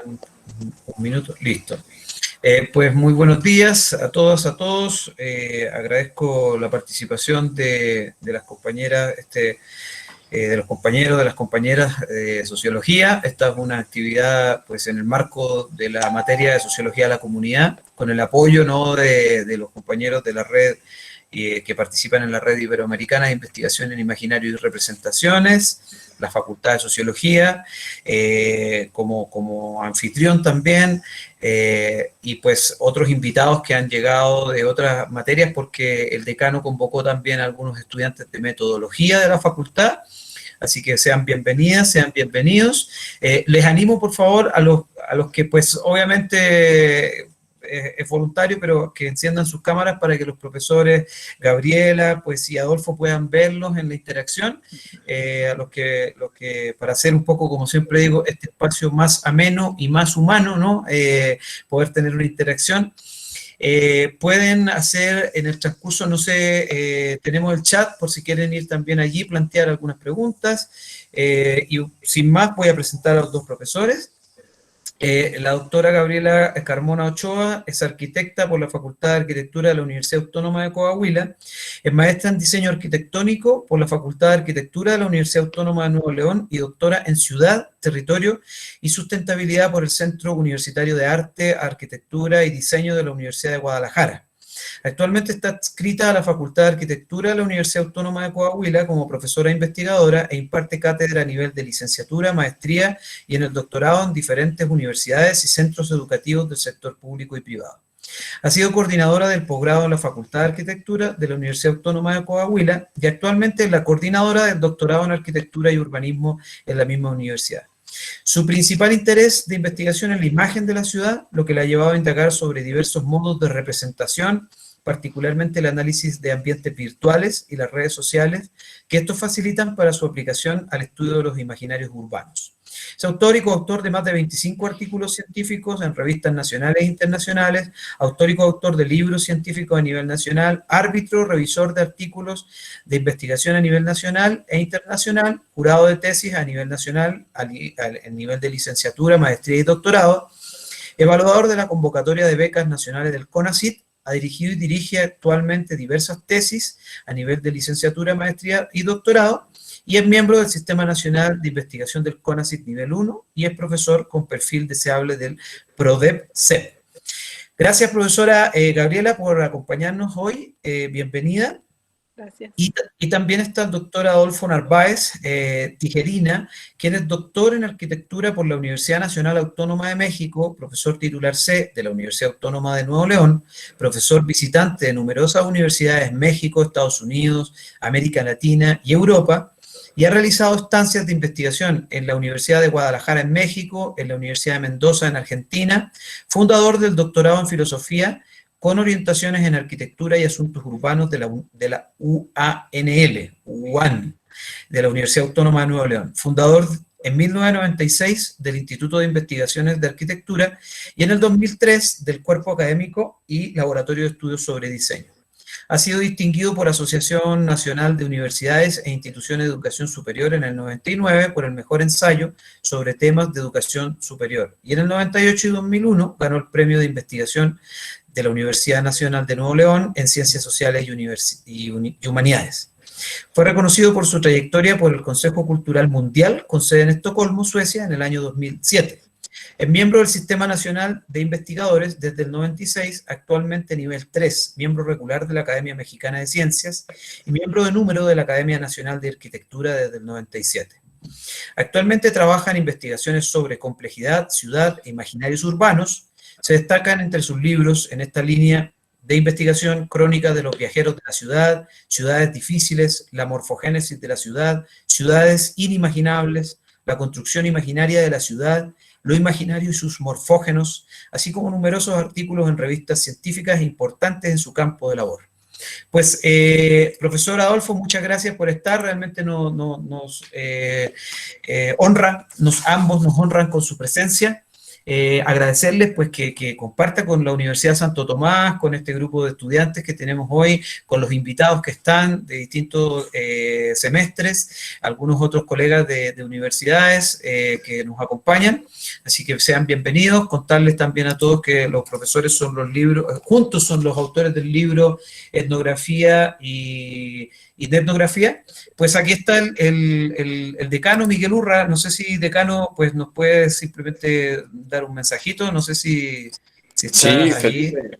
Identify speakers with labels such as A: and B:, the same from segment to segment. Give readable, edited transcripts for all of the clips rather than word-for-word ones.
A: Un minuto, listo. Pues muy buenos días a todas, a todos. Agradezco la participación de las compañeras, de los compañeros, de las compañeras de Sociología. Esta es una actividad pues en el marco de la materia de Sociología de la Comunidad, con el apoyo, ¿no?, de los compañeros de la red que participan en la Red Iberoamericana de Investigación en Imaginario y Representaciones, la Facultad de Sociología, como anfitrión también, y pues otros invitados que han llegado de otras materias, porque el decano convocó también a algunos estudiantes de metodología de la facultad. Así que sean bienvenidas, sean bienvenidos. Les animo, por favor, a los que, pues, obviamente es voluntario, pero que enciendan sus cámaras para que los profesores Gabriela, pues, y Adolfo puedan verlos en la interacción. A los que, para hacer un poco, como siempre digo, este espacio más ameno y más humano, ¿no? Poder tener una interacción. Pueden hacer en el transcurso, no sé, tenemos el chat por si quieren ir también allí, plantear algunas preguntas. Y sin más, voy a presentar a los dos profesores. La doctora Gabriela Carmona Ochoa es arquitecta por la Facultad de Arquitectura de la Universidad Autónoma de Coahuila, es maestra en diseño arquitectónico por la Facultad de Arquitectura de la Universidad Autónoma de Nuevo León y doctora en Ciudad, Territorio y Sustentabilidad por el Centro Universitario de Arte, Arquitectura y Diseño de la Universidad de Guadalajara. Actualmente está adscrita a la Facultad de Arquitectura de la Universidad Autónoma de Coahuila como profesora investigadora e imparte cátedra a nivel de licenciatura, maestría y en el doctorado en diferentes universidades y centros educativos del sector público y privado. Ha sido coordinadora del posgrado en la Facultad de Arquitectura de la Universidad Autónoma de Coahuila y actualmente es la coordinadora del doctorado en Arquitectura y Urbanismo en la misma universidad. Su principal interés de investigación es la imagen de la ciudad, lo que la ha llevado a indagar sobre diversos modos de representación, particularmente el análisis de ambientes virtuales y las redes sociales, que estos facilitan para su aplicación al estudio de los imaginarios urbanos. Es autor y coautor de más de 25 artículos científicos en revistas nacionales e internacionales, autor y coautor de libros científicos a nivel nacional, árbitro, revisor de artículos de investigación a nivel nacional e internacional, jurado de tesis a nivel nacional, a nivel de licenciatura, maestría y doctorado, evaluador de la convocatoria de becas nacionales del CONACYT, ha dirigido y dirige actualmente diversas tesis a nivel de licenciatura, maestría y doctorado, y es miembro del Sistema Nacional de Investigación del CONACYT Nivel 1 y es profesor con perfil deseable del PRODEP-CEP. Gracias, profesora Gabriela, por acompañarnos hoy. Bienvenida.
B: Gracias.
A: Y también está el doctor Adolfo Narváez Tijerina, quien es doctor en arquitectura por la Universidad Nacional Autónoma de México, profesor titular C de la Universidad Autónoma de Nuevo León, profesor visitante de numerosas universidades en México, Estados Unidos, América Latina y Europa, y ha realizado estancias de investigación en la Universidad de Guadalajara en México, en la Universidad de Mendoza en Argentina, fundador del doctorado en filosofía con orientaciones en arquitectura y asuntos urbanos de la UAN, de la Universidad Autónoma de Nuevo León, fundador en 1996 del Instituto de Investigaciones de Arquitectura y en el 2003 del Cuerpo Académico y Laboratorio de Estudios sobre Diseño. Ha sido distinguido por Asociación Nacional de Universidades e Instituciones de Educación Superior en el 99 por el mejor ensayo sobre temas de educación superior. Y en el 98 y 2001 ganó el premio de investigación de la Universidad Nacional de Nuevo León en Ciencias Sociales y Humanidades. Fue reconocido por su trayectoria por el Consejo Cultural Mundial, con sede en Estocolmo, Suecia, en el año 2007. Es miembro del Sistema Nacional de Investigadores desde el 96, actualmente nivel 3, miembro regular de la Academia Mexicana de Ciencias y miembro de número de la Academia Nacional de Arquitectura desde el 97. Actualmente trabaja en investigaciones sobre complejidad, ciudad e imaginarios urbanos. Se destacan entre sus libros en esta línea de investigación Crónicas de los viajeros de la ciudad, Ciudades difíciles, La morfogénesis de la ciudad, Ciudades inimaginables, La construcción imaginaria de la ciudad, Lo imaginario y sus morfógenos, así como numerosos artículos en revistas científicas importantes en su campo de labor. Pues, profesor Adolfo, muchas gracias por estar, realmente nos honra, ambos nos honran con su presencia. Agradecerles pues que comparta con la Universidad Santo Tomás, con este grupo de estudiantes que tenemos hoy, con los invitados que están de distintos semestres, algunos otros colegas de universidades que nos acompañan. Así que sean bienvenidos. Contarles también a todos que los profesores son los libros, juntos son los autores del libro Etnografía y Etnografía. Pues aquí está el decano Miguel Urra. No sé si, decano, pues nos puede simplemente dar un mensajito. No sé si
B: Sí,
A: estás allí.
B: Felipe.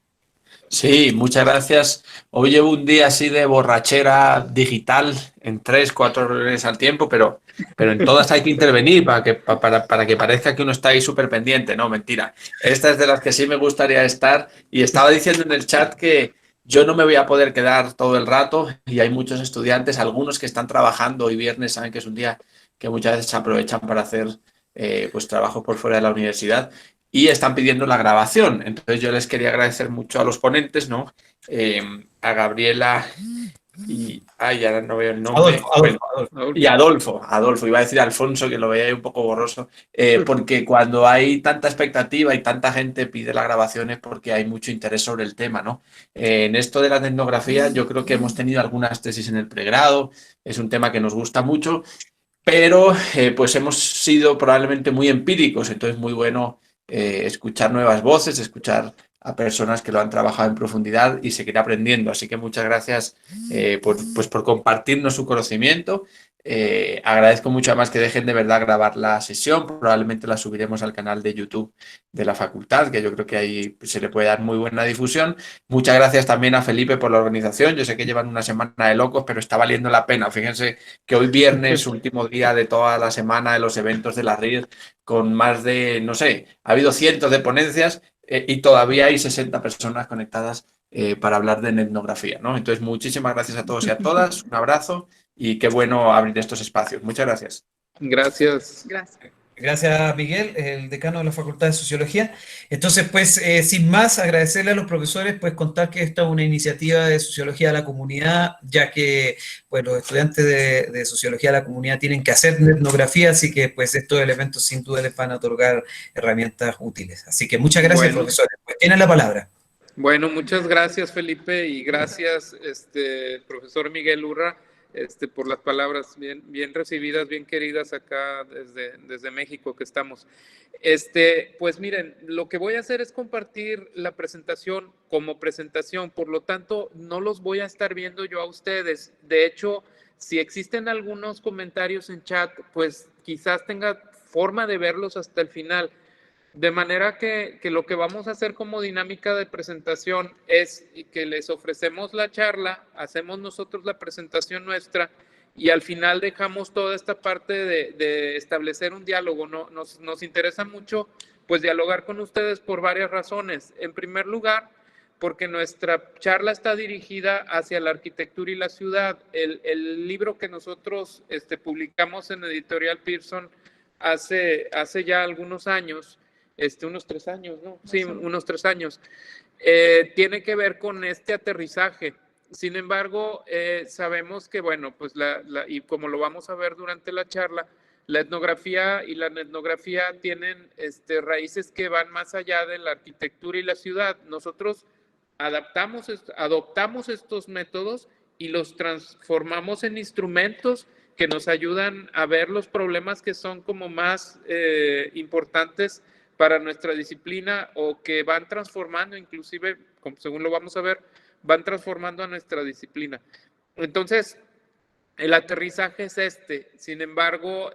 B: Sí, muchas gracias. Hoy llevo un día así de borrachera digital en 3, 4 reuniones al tiempo, pero en todas hay que intervenir para que parezca que uno está ahí súper pendiente. No, mentira. Esta es de las que sí me gustaría estar. Y estaba diciendo en el chat que yo no me voy a poder quedar todo el rato y hay muchos estudiantes, algunos que están trabajando hoy viernes, saben que es un día que muchas veces se aprovechan para hacer pues trabajos por fuera de la universidad y están pidiendo la grabación. Entonces yo les quería agradecer mucho a los ponentes, ¿no? A Gabriela y... Ay, ahora no veo el nombre.
A: Adolfo,
B: Bueno,
A: Adolfo, Adolfo.
B: y Adolfo, iba a decir Alfonso, que lo veía ahí un poco borroso, porque cuando hay tanta expectativa y tanta gente pide la grabación es porque hay mucho interés sobre el tema, ¿no? En esto de la etnografía, yo creo que hemos tenido algunas tesis en el pregrado, es un tema que nos gusta mucho, pero pues hemos sido probablemente muy empíricos, entonces muy bueno escuchar nuevas voces, escuchar a personas que lo han trabajado en profundidad y seguir aprendiendo. Así que muchas gracias por compartirnos su conocimiento. Agradezco mucho además que dejen de verdad grabar la sesión. Probablemente la subiremos al canal de YouTube de la facultad, que yo creo que ahí se le puede dar muy buena difusión. Muchas gracias también a Felipe por la organización. Yo sé que llevan una semana de locos, pero está valiendo la pena. Fíjense que hoy viernes, último día de toda la semana de los eventos de la RIR, con más de, no sé, ha habido cientos de ponencias y todavía hay 60 personas conectadas para hablar de etnografía, ¿no? Entonces, muchísimas gracias a todos y a todas, un abrazo y qué bueno abrir estos espacios. Muchas gracias.
C: Gracias.
D: Gracias.
A: Gracias, Miguel, el decano de la Facultad de Sociología. Entonces, pues, sin más, agradecerle a los profesores, pues, contar que esta es una iniciativa de Sociología de la Comunidad, ya que, pues, los estudiantes de Sociología de la Comunidad tienen que hacer etnografía, así que, pues, estos elementos sin duda les van a otorgar herramientas útiles. Así que muchas gracias,
C: Bueno,
A: profesores. Pues, tienen la palabra.
C: bueno, muchas gracias, Felipe, y gracias, profesor Miguel Urra, por las palabras bien recibidas, bien queridas acá desde México que estamos. Pues miren, lo que voy a hacer es compartir la presentación como presentación, por lo tanto, no los voy a estar viendo yo a ustedes. De hecho, si existen algunos comentarios en chat, pues quizás tenga forma de verlos hasta el final. De manera que lo que vamos a hacer como dinámica de presentación es que les ofrecemos la charla, hacemos nosotros la presentación nuestra y al final dejamos toda esta parte de establecer un diálogo. Nos interesa mucho pues dialogar con ustedes por varias razones. En primer lugar, porque nuestra charla está dirigida hacia la arquitectura y la ciudad. El libro que nosotros publicamos en Editorial Pearson hace ya algunos años, unos 3 años, ¿no? Sí, unos 3 años. Tiene que ver con este aterrizaje. Sin embargo, sabemos que, bueno, pues y como lo vamos a ver durante la charla, la etnografía y la etnografía tienen raíces que van más allá de la arquitectura y la ciudad. Nosotros adoptamos estos métodos y los transformamos en instrumentos que nos ayudan a ver los problemas que son como más importantes para nuestra disciplina o que van transformando, inclusive, según lo vamos a ver, van transformando a nuestra disciplina. Entonces, el aterrizaje es sin embargo,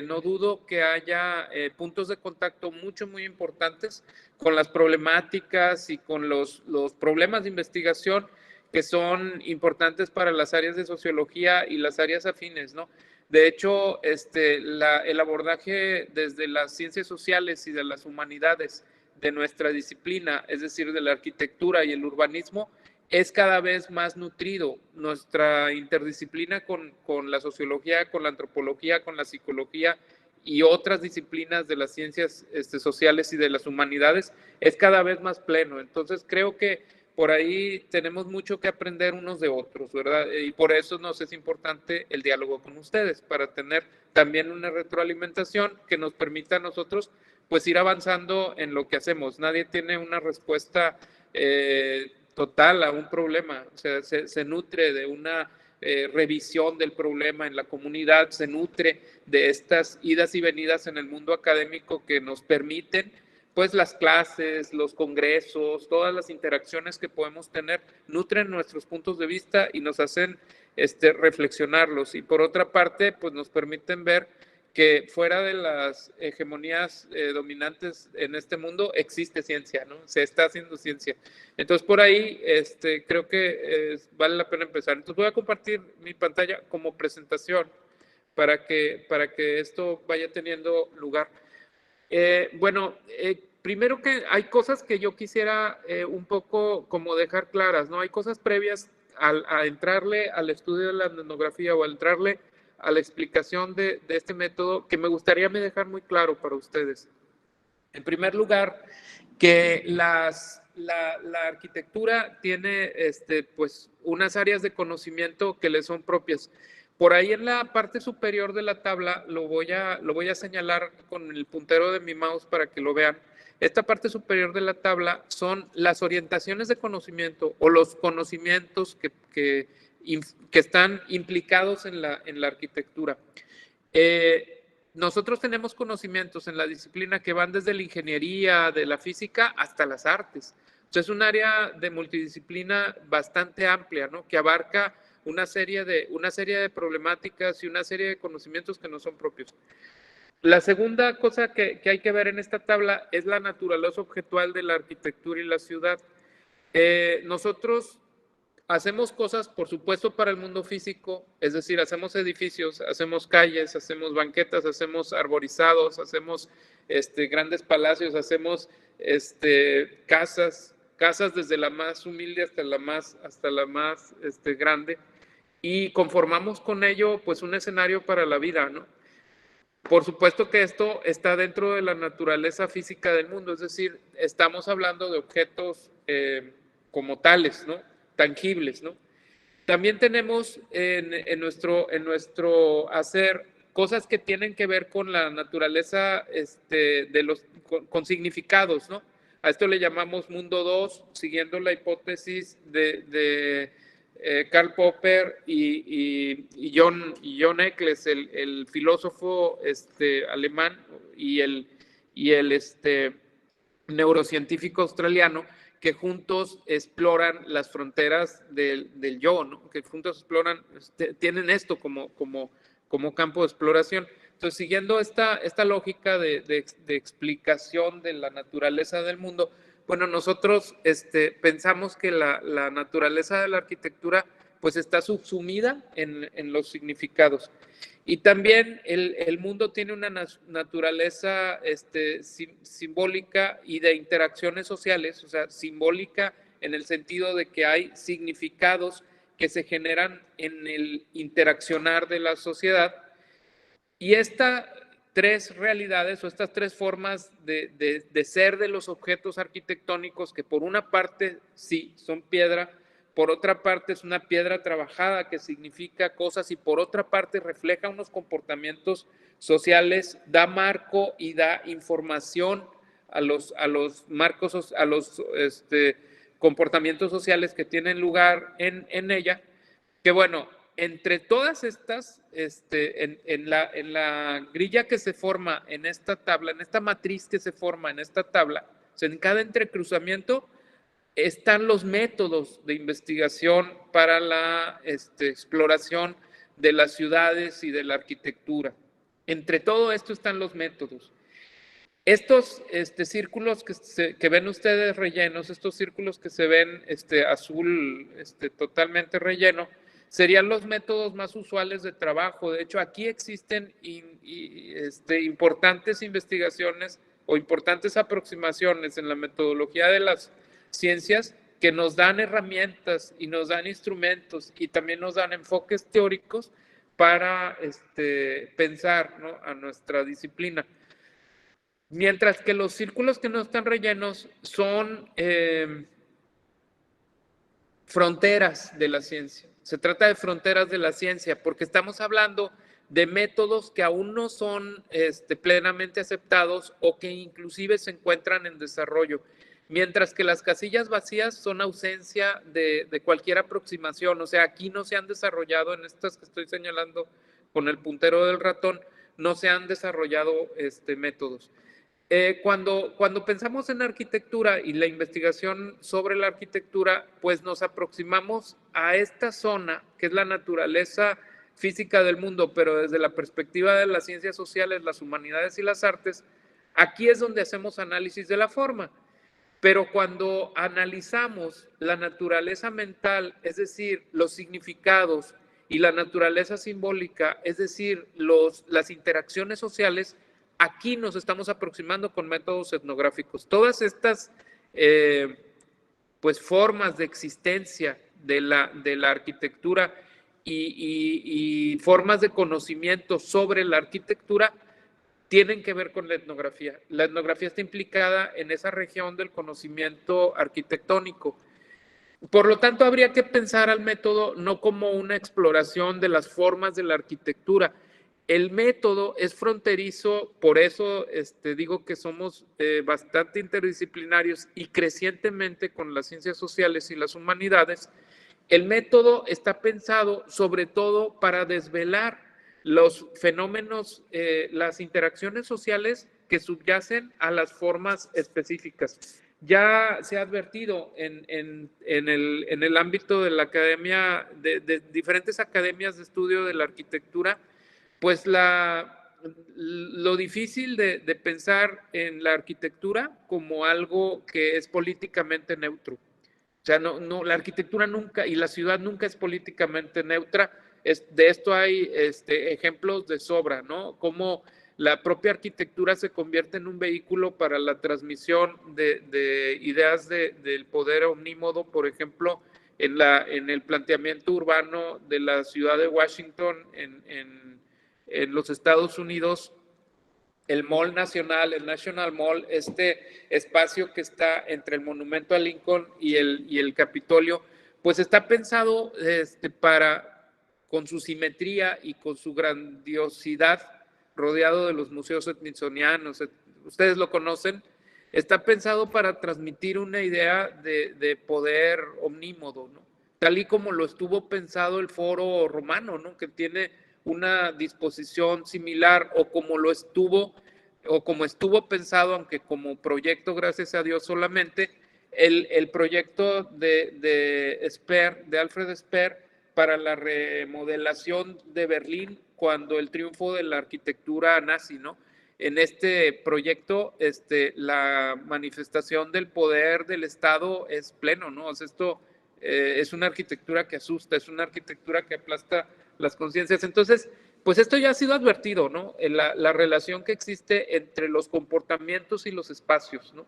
C: no dudo que haya puntos de contacto muy importantes con las problemáticas y con los problemas de investigación que son importantes para las áreas de sociología y las áreas afines, ¿no? De hecho, el abordaje desde las ciencias sociales y de las humanidades de nuestra disciplina, es decir, de la arquitectura y el urbanismo, es cada vez más nutrido. Nuestra interdisciplina con la sociología, con la antropología, con la psicología y otras disciplinas de las ciencias sociales y de las humanidades es cada vez más pleno. Entonces, creo que por ahí tenemos mucho que aprender unos de otros, ¿verdad? Y por eso nos es importante el diálogo con ustedes, para tener también una retroalimentación que nos permita a nosotros pues ir avanzando en lo que hacemos. Nadie tiene una respuesta total a un problema, o sea, se nutre de una revisión del problema en la comunidad, se nutre de estas idas y venidas en el mundo académico que nos permiten, pues las clases, los congresos, todas las interacciones que podemos tener, nutren nuestros puntos de vista y nos hacen reflexionarlos. Y por otra parte, pues nos permiten ver que fuera de las hegemonías dominantes en este mundo existe ciencia, ¿no? Se está haciendo ciencia. Entonces, por ahí creo que vale la pena empezar. Entonces, voy a compartir mi pantalla como presentación para que esto vaya teniendo lugar. Primero que hay cosas que yo quisiera un poco como dejar claras, ¿no? Hay cosas previas a entrarle al estudio de la etnografía o a entrarle a la explicación de este método que me gustaría dejar muy claro para ustedes. En primer lugar, que la arquitectura tiene pues unas áreas de conocimiento que le son propias. Por ahí en la parte superior de la tabla lo voy a señalar con el puntero de mi mouse para que lo vean. Esta parte superior de la tabla son las orientaciones de conocimiento o los conocimientos que están implicados en la arquitectura. Nosotros tenemos conocimientos en la disciplina que van desde la ingeniería, de la física, hasta las artes. Entonces, es un área de multidisciplina bastante amplia, ¿no? Que abarca una serie de problemáticas y una serie de conocimientos que no son propios. La segunda cosa que hay que ver en esta tabla es la naturaleza objetual de la arquitectura y la ciudad. Nosotros hacemos cosas, por supuesto, para el mundo físico, es decir, hacemos edificios, hacemos calles, hacemos banquetas, hacemos arborizados, hacemos grandes palacios, hacemos casas desde la más humilde hasta la más grande, y conformamos con ello pues un escenario para la vida, ¿no? Por supuesto que esto está dentro de la naturaleza física del mundo, es decir, estamos hablando de objetos como tales, ¿no? Tangibles, ¿no? También tenemos en nuestro hacer cosas que tienen que ver con la naturaleza con significados, ¿no? A esto le llamamos mundo 2, siguiendo la hipótesis de Karl Popper y John Eccles, el filósofo alemán y el neurocientífico australiano, que juntos exploran las fronteras del yo, ¿no? Que juntos exploran, tienen esto como campo de exploración. Entonces, siguiendo esta lógica de explicación de la naturaleza del mundo, bueno, nosotros pensamos que la naturaleza de la arquitectura pues está subsumida en los significados. Y también el mundo tiene una naturaleza simbólica y de interacciones sociales, o sea, simbólica en el sentido de que hay significados que se generan en el interaccionar de la sociedad. Y estas tres realidades o estas tres formas de ser de los objetos arquitectónicos, que por una parte sí son piedra, por otra parte es una piedra trabajada que significa cosas y por otra parte refleja unos comportamientos sociales, da marco y da información a los marcos, a los comportamientos sociales que tienen lugar en ella, que bueno, entre todas estas, en la grilla que se forma en esta tabla, en esta matriz que se forma en esta tabla, o sea, en cada entrecruzamiento están los métodos de investigación para la exploración de las ciudades y de la arquitectura. Entre todo esto están los métodos. Estos círculos que ven ustedes rellenos, estos círculos que se ven azul totalmente relleno, serían los métodos más usuales de trabajo. De hecho, aquí existen importantes investigaciones o importantes aproximaciones en la metodología de las ciencias que nos dan herramientas y nos dan instrumentos y también nos dan enfoques teóricos para pensar, ¿no?, a nuestra disciplina. Mientras que los círculos que no están rellenos son fronteras de la ciencia. Se trata de fronteras de la ciencia porque estamos hablando de métodos que aún no son plenamente aceptados o que inclusive se encuentran en desarrollo, mientras que las casillas vacías son ausencia de cualquier aproximación. O sea, aquí no se han desarrollado, en estas que estoy señalando con el puntero del ratón, no se han desarrollado métodos. Cuando pensamos en arquitectura y la investigación sobre la arquitectura, pues nos aproximamos a esta zona, que es la naturaleza física del mundo, pero desde la perspectiva de las ciencias sociales, las humanidades y las artes. Aquí es donde hacemos análisis de la forma. Pero cuando analizamos la naturaleza mental, es decir, los significados, y la naturaleza simbólica, es decir, las interacciones sociales, aquí nos estamos aproximando con métodos etnográficos. Todas estas pues formas de existencia de la arquitectura y formas de conocimiento sobre la arquitectura tienen que ver con la etnografía. La etnografía está implicada en esa región del conocimiento arquitectónico. Por lo tanto, habría que pensar al método no como una exploración de las formas de la arquitectura. El método es fronterizo, por eso digo que somos bastante interdisciplinarios y crecientemente con las ciencias sociales y las humanidades. El método está pensado sobre todo para desvelar los fenómenos, las interacciones sociales que subyacen a las formas específicas. Ya se ha advertido en el ámbito de la academia, de diferentes academias de estudio de la arquitectura, pues lo difícil de pensar en la arquitectura como algo que es políticamente neutro. O sea, la arquitectura nunca y la ciudad nunca es políticamente neutra. De esto hay ejemplos de sobra, ¿no? Como la propia arquitectura se convierte en un vehículo para la transmisión de ideas del poder omnímodo, por ejemplo, en el planteamiento urbano de la ciudad de Washington, en los Estados Unidos. El Mall Nacional, el National Mall, este espacio que está entre el Monumento a Lincoln y el Capitolio, pues está pensado con su simetría y con su grandiosidad, rodeado de los museos smithsonianos, ustedes lo conocen, está pensado para transmitir una idea de poder omnímodo, ¿no? Tal y como lo estuvo pensado el Foro Romano, ¿no? Que tiene una disposición similar, o como estuvo pensado, aunque como proyecto, gracias a Dios solamente, el proyecto de Alfred Speer para la remodelación de Berlín cuando el triunfo de la arquitectura nazi, ¿no? En este proyecto, la manifestación del poder del Estado es pleno, ¿no? O sea, esto es una arquitectura que asusta, es una arquitectura que aplasta las conciencias. Entonces, pues esto ya ha sido advertido, ¿no? La relación que existe entre los comportamientos y los espacios, ¿no?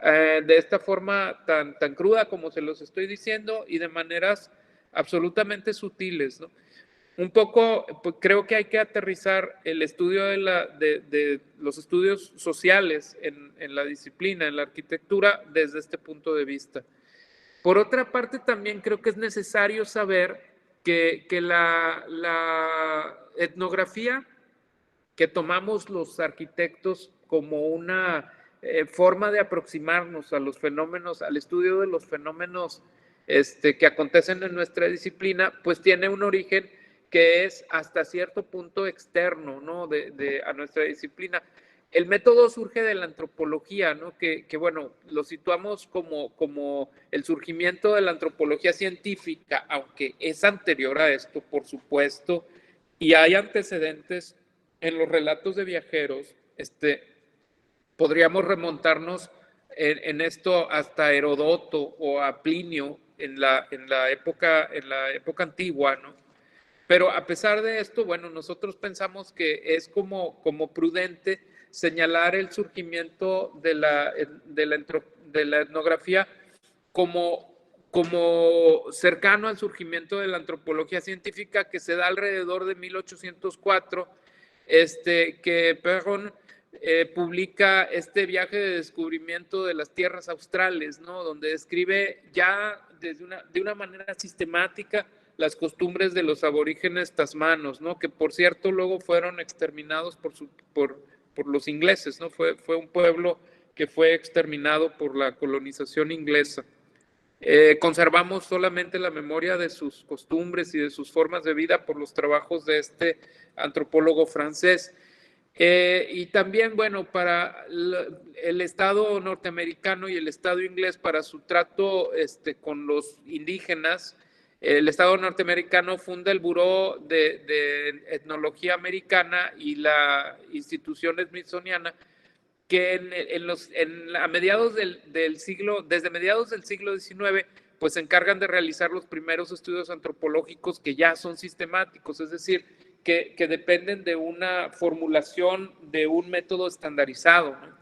C: De esta forma tan cruda como se los estoy diciendo y de maneras absolutamente sutiles, ¿no? Un poco, pues, creo que hay que aterrizar el estudio de los estudios sociales en la disciplina, en la arquitectura, desde este punto de vista. Por otra parte, también creo que es necesario saber que la etnografía que tomamos los arquitectos como una forma de aproximarnos a los fenómenos, al estudio de los fenómenos que acontecen en nuestra disciplina, pues tiene un origen que es hasta cierto punto externo, ¿no? a nuestra disciplina. El método surge de la antropología, ¿no? Que bueno, lo situamos como el surgimiento de la antropología científica, aunque es anterior a esto, por supuesto, y hay antecedentes en los relatos de viajeros. Podríamos remontarnos en esto hasta Herodoto o a Plinio en la época antigua, ¿no? Pero a pesar de esto, bueno, nosotros pensamos que es como prudente señalar el surgimiento de la etnografía como cercano al surgimiento de la antropología científica, que se da alrededor de 1804, que Perron publica este viaje de descubrimiento de las tierras australes, ¿no? Donde describe ya de una manera sistemática las costumbres de los aborígenes tasmanos, ¿no? Que por cierto luego fueron exterminados por los ingleses, ¿no? Fue un pueblo que fue exterminado por la colonización inglesa. Conservamos solamente la memoria de sus costumbres y de sus formas de vida por los trabajos de este antropólogo francés. Y también, bueno, para el Estado norteamericano y el Estado inglés, para su trato con los indígenas, el Estado norteamericano funda el Buró de Etnología Americana y la institución smithsoniana, que a mediados desde mediados del siglo XIX, pues se encargan de realizar los primeros estudios antropológicos que ya son sistemáticos, es decir, que dependen de una formulación de un método estandarizado, ¿no?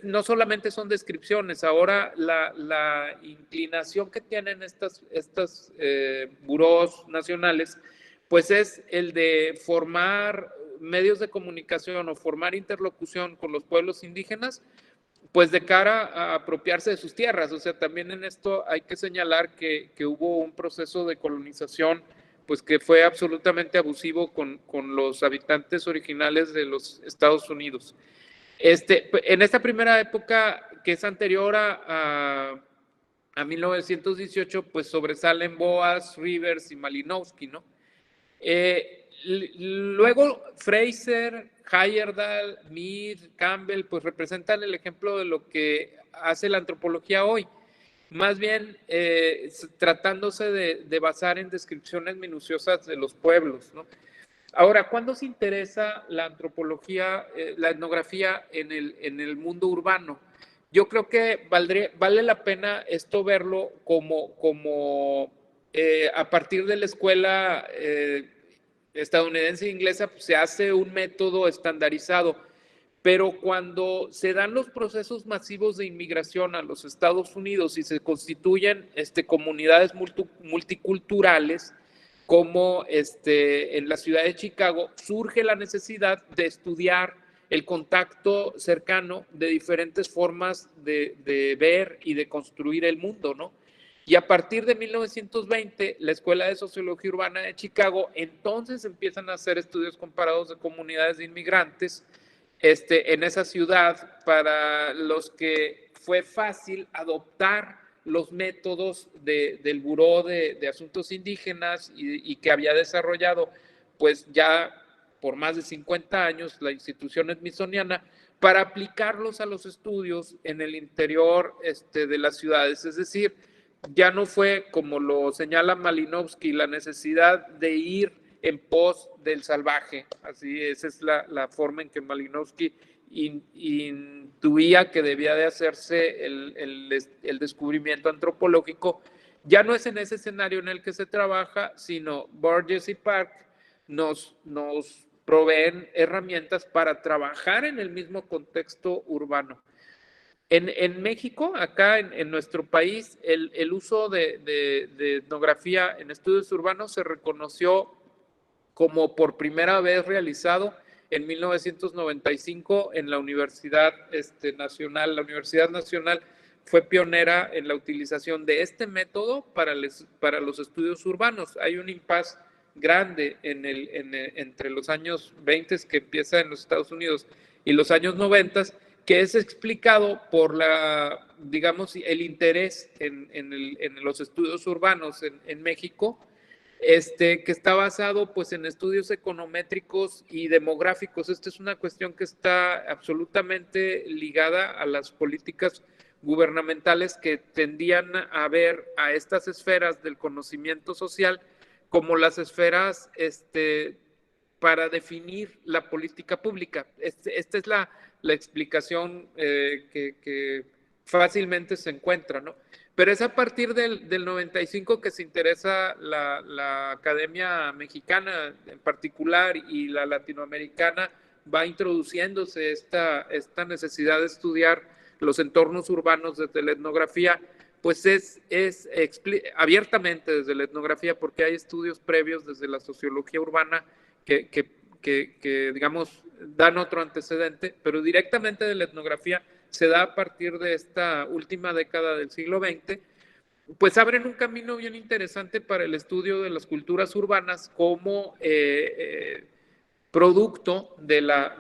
C: No solamente son descripciones, ahora la inclinación que tienen estas burós nacionales, pues es el de formar medios de comunicación o formar interlocución con los pueblos indígenas, pues de cara a apropiarse de sus tierras. O sea, también en esto hay que señalar que hubo un proceso de colonización pues que fue absolutamente abusivo con los habitantes originales de los Estados Unidos. En esta primera época, que es anterior a 1918, pues sobresalen Boas, Rivers y Malinowski, ¿no? Luego Fraser, Heyerdahl, Mead, Campbell, pues representan el ejemplo de lo que hace la antropología hoy, más bien tratándose de basar en descripciones minuciosas de los pueblos, ¿no? Ahora, ¿cuándo se interesa la antropología, la etnografía en el mundo urbano? Yo creo que vale la pena esto verlo como a partir de la escuela estadounidense e inglesa, pues, se hace un método estandarizado, pero cuando se dan los procesos masivos de inmigración a los Estados Unidos y se constituyen comunidades multiculturales, como en la ciudad de Chicago, surge la necesidad de estudiar el contacto cercano de diferentes formas de ver y de construir el mundo, ¿no? Y a partir de 1920, la Escuela de Sociología Urbana de Chicago, entonces empiezan a hacer estudios comparados de comunidades de inmigrantes en esa ciudad, para los que fue fácil adoptar los métodos del Buró de Asuntos Indígenas y que había desarrollado pues ya por más de 50 años la institución smithsoniana, para aplicarlos a los estudios en el interior de las ciudades. Es decir, ya no fue, como lo señala Malinowski, la necesidad de ir en pos del salvaje. Así, esa es la forma en que Malinowski intuía que debía de hacerse el descubrimiento antropológico. Ya no es en ese escenario en el que se trabaja, sino Burgess y Park nos proveen herramientas para trabajar en el mismo contexto urbano. En México, acá en nuestro país, el uso de etnografía en estudios urbanos se reconoció como por primera vez realizado en 1995 en la Universidad Nacional. La Universidad Nacional fue pionera en la utilización de este método para los estudios urbanos. Hay un impasse grande entre los años 20, que empieza en los Estados Unidos, y los años 90, que es explicado por el interés en los estudios urbanos en México, que está basado pues en estudios econométricos y demográficos. Esta es una cuestión que está absolutamente ligada a las políticas gubernamentales, que tendían a ver a estas esferas del conocimiento social como las esferas para definir la política pública. Esta es la explicación que fácilmente se encuentra, ¿no? Pero es a partir del 95 que se interesa la Academia Mexicana en particular, y la latinoamericana va introduciéndose esta necesidad de estudiar los entornos urbanos desde la etnografía, pues es abiertamente desde la etnografía, porque hay estudios previos desde la sociología urbana que digamos, dan otro antecedente, pero directamente de la etnografía se da a partir de esta última década del siglo XX, pues abren un camino bien interesante para el estudio de las culturas urbanas como producto de las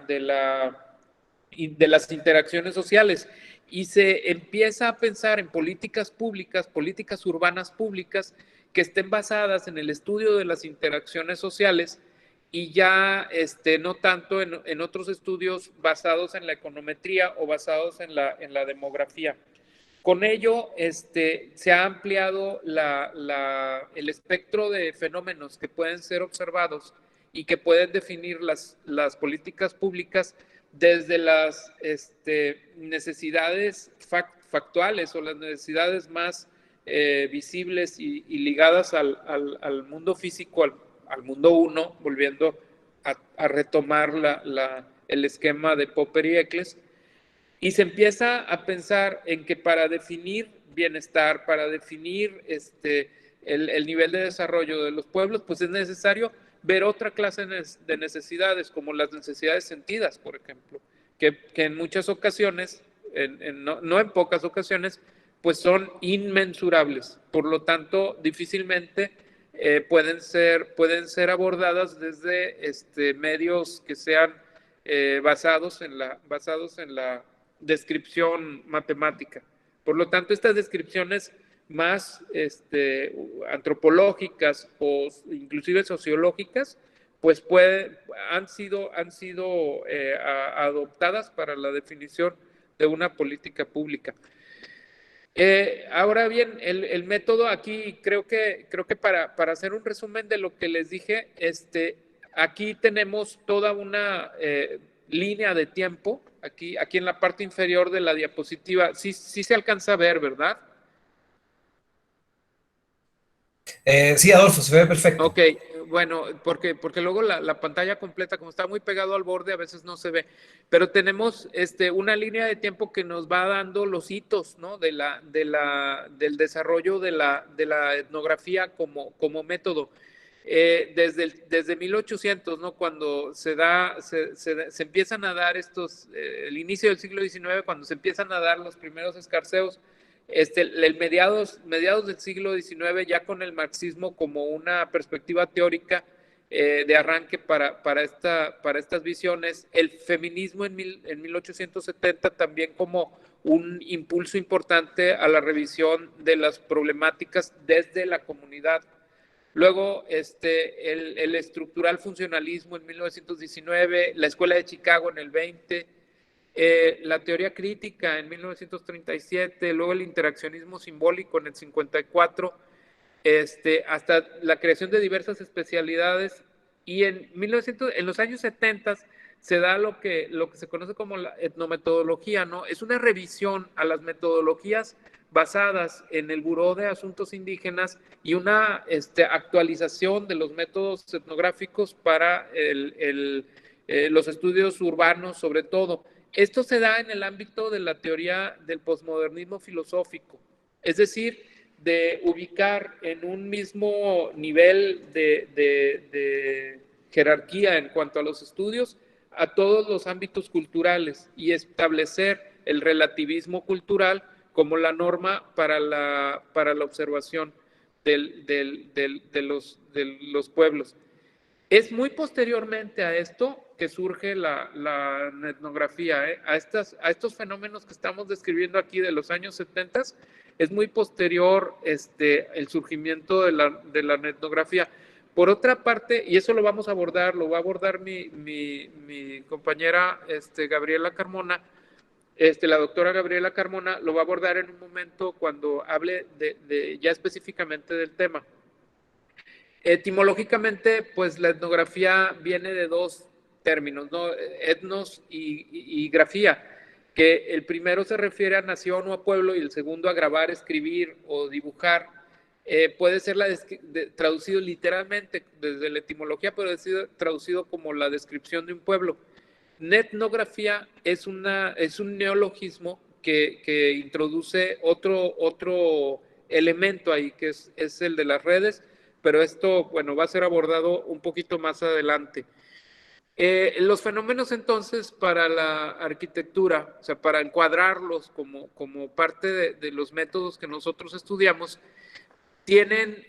C: interacciones sociales, y se empieza a pensar en políticas públicas, políticas urbanas públicas que estén basadas en el estudio de las interacciones sociales, y ya no tanto en otros estudios basados en la econometría o basados en la demografía. Con ello, se ha ampliado el espectro de fenómenos que pueden ser observados y que pueden definir las políticas públicas desde las necesidades factuales o las necesidades más visibles y ligadas al mundo físico, al mundo uno, volviendo a retomar el esquema de Popper y Eccles. Y se empieza a pensar en que para definir bienestar, para definir el nivel de desarrollo de los pueblos, pues es necesario ver otra clase de necesidades, como las necesidades sentidas, por ejemplo, que en muchas ocasiones, no en pocas ocasiones, pues son inmensurables. Por lo tanto, difícilmente pueden ser abordadas desde medios que sean basados en la descripción matemática. Por lo tanto, estas descripciones más antropológicas o inclusive sociológicas, pues han sido adoptadas para la definición de una política pública. Ahora bien, el método aquí, creo que para hacer un resumen de lo que les dije, aquí tenemos toda una línea de tiempo, aquí en la parte inferior de la diapositiva. Sí se alcanza a ver, ¿verdad?
A: Sí, Adolfo, se ve perfecto.
C: Ok, bueno, porque luego la pantalla completa, como está muy pegado al borde, a veces no se ve. Pero tenemos una línea de tiempo que nos va dando los hitos, ¿no? del desarrollo de la etnografía como método. Desde 1800, ¿no? Cuando se empiezan a dar el inicio del siglo XIX, cuando se empiezan a dar los primeros escarceos, mediados del siglo XIX, ya con el marxismo como una perspectiva teórica de arranque para estas visiones, el feminismo en 1870 también como un impulso importante a la revisión de las problemáticas desde la comunidad. Luego, el estructural funcionalismo en 1919, la Escuela de Chicago en el 20, la teoría crítica en 1937, luego el interaccionismo simbólico en el 54, hasta la creación de diversas especialidades, y en los años 70 se da lo que se conoce como la etnometodología, ¿no? Es una revisión a las metodologías basadas en el Buró de Asuntos Indígenas y una actualización de los métodos etnográficos para los estudios urbanos, sobre todo. Esto se da en el ámbito de la teoría del posmodernismo filosófico, es decir, de ubicar en un mismo nivel de jerarquía en cuanto a los estudios a todos los ámbitos culturales y establecer el relativismo cultural como la norma para la observación de los pueblos. Es muy posteriormente a esto que surge la etnografía, a estos fenómenos que estamos describiendo aquí de los años 70, es muy posterior el surgimiento de la etnografía. Por otra parte, y eso lo va a abordar mi compañera Gabriela Carmona, la doctora Gabriela Carmona lo va a abordar en un momento cuando hable ya específicamente del tema. Etimológicamente, pues la etnografía viene de dos términos, ¿no? Etnos y grafía, que el primero se refiere a nación o a pueblo y el segundo a grabar, escribir o dibujar. Puede ser traducido literalmente desde la etimología, pero es traducido como la descripción de un pueblo. Etnografía es un neologismo que introduce otro elemento ahí, que es el de las redes, pero esto, bueno, va a ser abordado un poquito más adelante. Los fenómenos entonces para la arquitectura, o sea, para encuadrarlos como parte de los métodos que nosotros estudiamos, tienen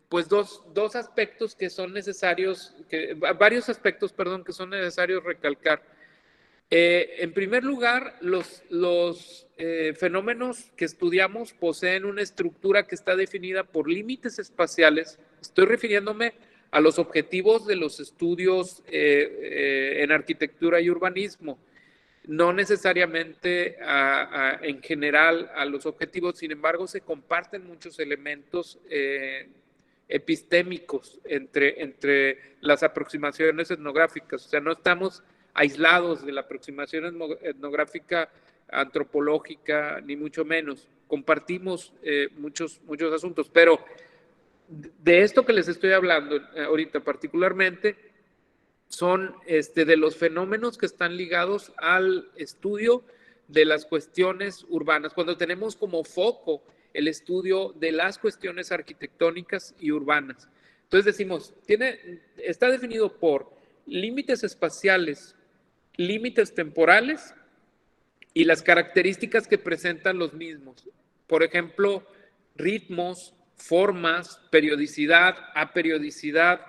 C: pues dos aspectos que son necesarios, varios aspectos, perdón, que son necesarios recalcar. En primer lugar, los fenómenos que estudiamos poseen una estructura que está definida por límites espaciales. Estoy refiriéndome a los objetivos de los estudios en arquitectura y urbanismo, no necesariamente en general a los objetivos. Sin embargo, se comparten muchos elementos epistémicos entre las aproximaciones etnográficas. O sea, no estamos aislados de la aproximación etnográfica antropológica, ni mucho menos. Compartimos muchos asuntos, pero de esto que les estoy hablando ahorita particularmente son de los fenómenos que están ligados al estudio de las cuestiones urbanas, cuando tenemos como foco el estudio de las cuestiones arquitectónicas y urbanas. Entonces decimos, está definido por límites espaciales, límites temporales y las características que presentan los mismos. Por ejemplo, ritmos, formas, periodicidad, aperiodicidad,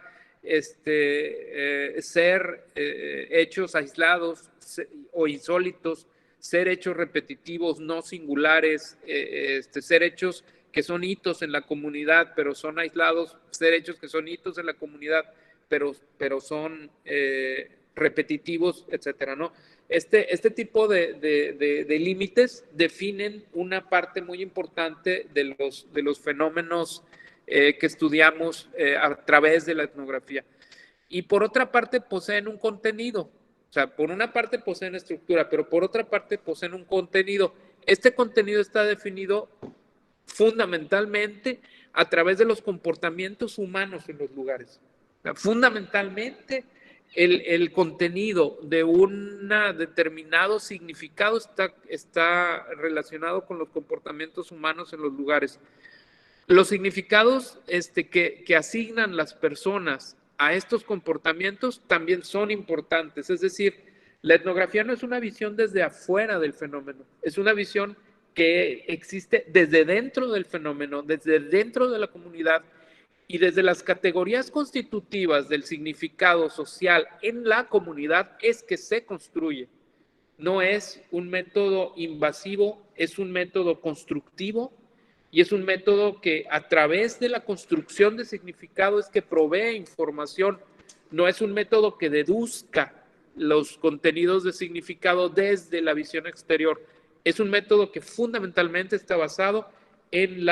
C: ser hechos aislados o insólitos, ser hechos repetitivos, no singulares, ser hechos que son hitos en la comunidad, pero son aislados, ser hechos que son hitos en la comunidad, pero son repetitivos, etcétera, ¿no? Este tipo de límites definen una parte muy importante de los fenómenos que estudiamos a través de la etnografía. Y por otra parte poseen un contenido. O sea, por una parte poseen estructura, pero por otra parte poseen un contenido. Este contenido está definido fundamentalmente a través de los comportamientos humanos en los lugares. O sea, fundamentalmente el contenido de un determinado significado está relacionado con los comportamientos humanos en los lugares. Los significados que asignan las personas a estos comportamientos también son importantes. Es decir, la etnografía no es una visión desde afuera del fenómeno, es una visión que existe desde dentro del fenómeno, desde dentro de la comunidad y desde las categorías constitutivas del significado social en la comunidad es que se construye. No es un método invasivo, es un método constructivo y es un método que a través de la construcción de significado es que provee información. No es un método que deduzca los contenidos de significado desde la visión exterior. Es un método que fundamentalmente está basado en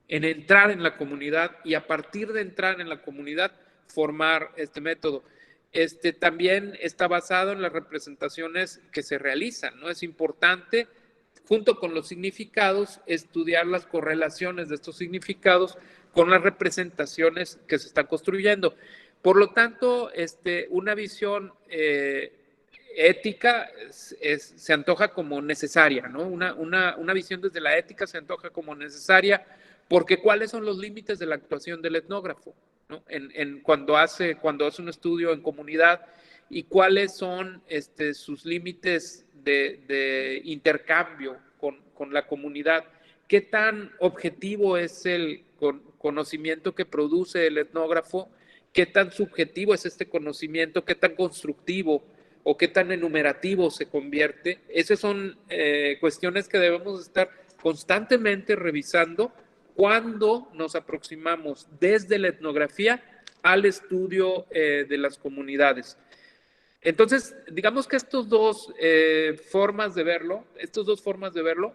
C: en entrar en la comunidad y a partir de entrar en la comunidad formar este método. También está basado en las representaciones que se realizan, ¿no? Es importante, junto con los significados, estudiar las correlaciones de estos significados con las representaciones que se están construyendo. Por lo tanto, una visión ética se antoja como necesaria, ¿no? Una visión desde la ética se antoja como necesaria porque ¿cuáles son los límites de la actuación del etnógrafo, ¿no? Cuando hace un estudio en comunidad y cuáles son sus límites de intercambio con la comunidad, qué tan objetivo es el conocimiento que produce el etnógrafo, qué tan subjetivo es este conocimiento, qué tan constructivo o qué tan enumerativo se convierte. Esas son cuestiones que debemos estar constantemente revisando cuando nos aproximamos desde la etnografía al estudio de las comunidades. Entonces, digamos que estas dos formas de verlo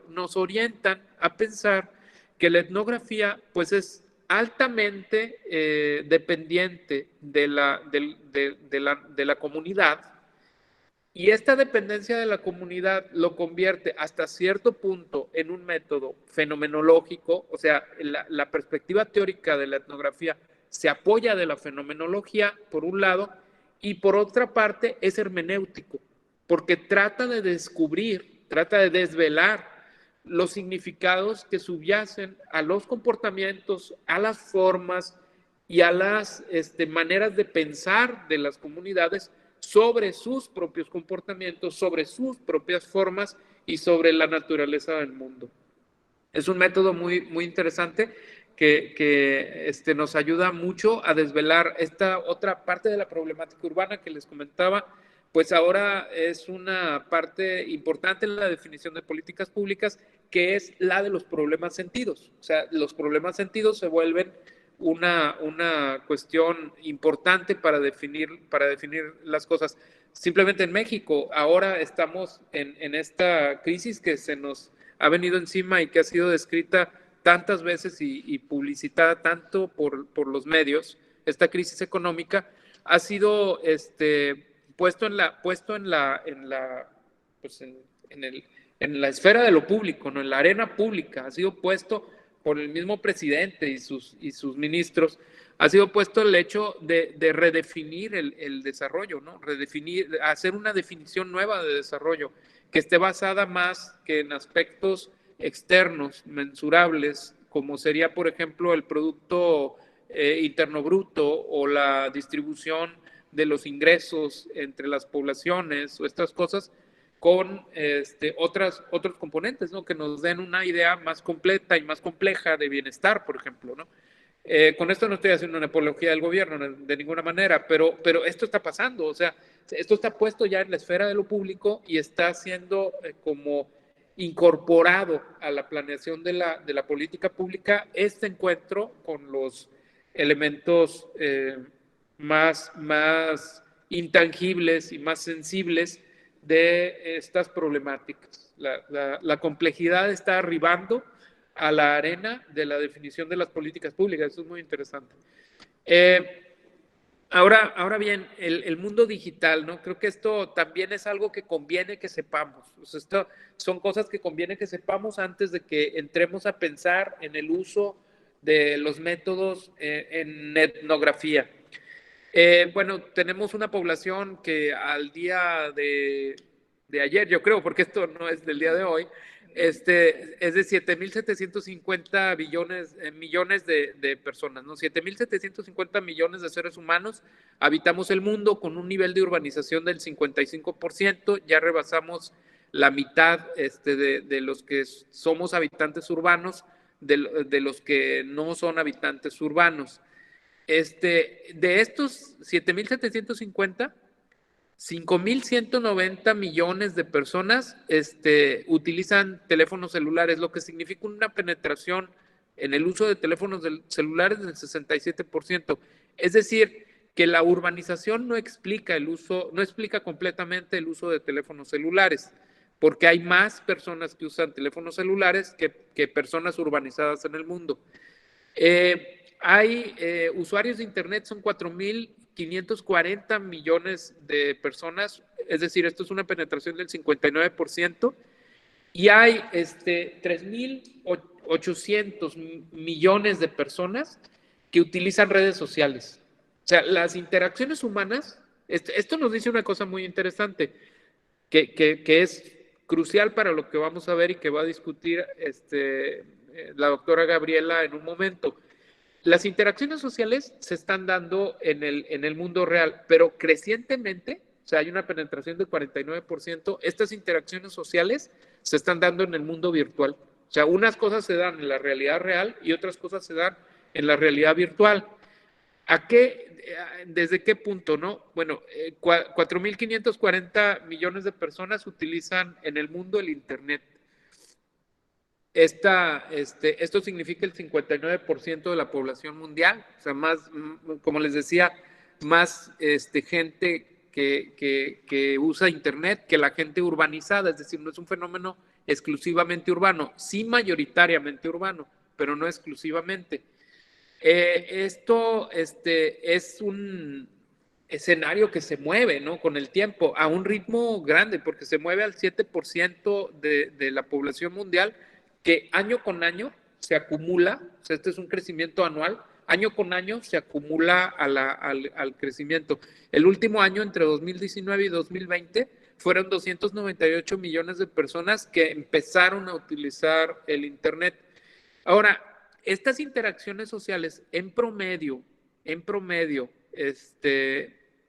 C: nos orientan a pensar que la etnografía pues es altamente dependiente de la comunidad, y esta dependencia de la comunidad lo convierte hasta cierto punto en un método fenomenológico. O sea, la perspectiva teórica de la etnografía se apoya de la fenomenología, por un lado, y por otra parte es hermenéutico, porque trata de descubrir, trata de desvelar los significados que subyacen a los comportamientos, a las formas y a las maneras de pensar de las comunidades sobre sus propios comportamientos, sobre sus propias formas y sobre la naturaleza del mundo. Es un método muy, muy interesante que nos ayuda mucho a desvelar esta otra parte de la problemática urbana que les comentaba, pues ahora es una parte importante en la definición de políticas públicas, que es la de los problemas sentidos. O sea, los problemas sentidos se vuelven una cuestión importante para definir las cosas. Simplemente en México, ahora estamos en esta crisis que se nos ha venido encima y que ha sido descrita tantas veces y publicitada tanto por los medios. Esta crisis económica ha sido puesto en la esfera de lo público, ¿no? En la arena pública, ha sido puesto por el mismo presidente y sus ministros, ha sido puesto el hecho de redefinir el desarrollo, ¿no? Hacer una definición nueva de desarrollo, que esté basada más que en aspectos externos, mensurables, como sería, por ejemplo, el Producto Interno Bruto o la distribución de los ingresos entre las poblaciones o estas cosas, con otros componentes, ¿no? Que nos den una idea más completa y más compleja de bienestar, por ejemplo, ¿no? Con esto no estoy haciendo una apología del gobierno de ninguna manera, pero esto está pasando, o sea, esto está puesto ya en la esfera de lo público y está siendo como incorporado a la planeación de la política pública este encuentro con los elementos más intangibles y más sensibles de estas problemáticas. La complejidad está arribando a la arena de la definición de las políticas públicas. Eso es muy interesante. Ahora bien, el mundo digital, ¿no? Creo que esto también es algo que conviene que sepamos. O sea, esto son cosas que conviene que sepamos antes de que entremos a pensar en el uso de los métodos en etnografía. Bueno, tenemos una población que al día de ayer, yo creo, porque esto no es del día de hoy, es de 7.750 millones de personas, ¿no? 7.750 millones de seres humanos habitamos el mundo con un nivel de urbanización del 55%, ya rebasamos la mitad de los que somos habitantes urbanos, de los que no son habitantes urbanos. De estos 7.750, 5.190 millones de personas utilizan teléfonos celulares, lo que significa una penetración en el uso de teléfonos celulares del 67%. Es decir, que la urbanización no explica completamente el uso de teléfonos celulares, porque hay más personas que usan teléfonos celulares que personas urbanizadas en el mundo. Hay usuarios de Internet, son 4.540 millones de personas, es decir, esto es una penetración del 59%, y hay 3.800 millones de personas que utilizan redes sociales. O sea, las interacciones humanas, esto nos dice una cosa muy interesante, que es crucial para lo que vamos a ver y que va a discutir la doctora Gabriela en un momento. Las interacciones sociales se están dando en el mundo real, pero crecientemente, o sea, hay una penetración del 49%, estas interacciones sociales se están dando en el mundo virtual. O sea, unas cosas se dan en la realidad real y otras cosas se dan en la realidad virtual. ¿Desde qué punto, no? Bueno, 4.540 millones de personas utilizan en el mundo el Internet. Esto significa el 59% de la población mundial, o sea, más, como les decía, más gente que usa Internet que la gente urbanizada, es decir, no es un fenómeno exclusivamente urbano, sí mayoritariamente urbano, pero no exclusivamente. Esto es un escenario que se mueve, ¿no? Con el tiempo, a un ritmo grande, porque se mueve al 7% de la población mundial, que año con año se acumula, o sea, este es un crecimiento anual, año con año se acumula al crecimiento. El último año, entre 2019 y 2020, fueron 298 millones de personas que empezaron a utilizar el Internet. Ahora, estas interacciones sociales en promedio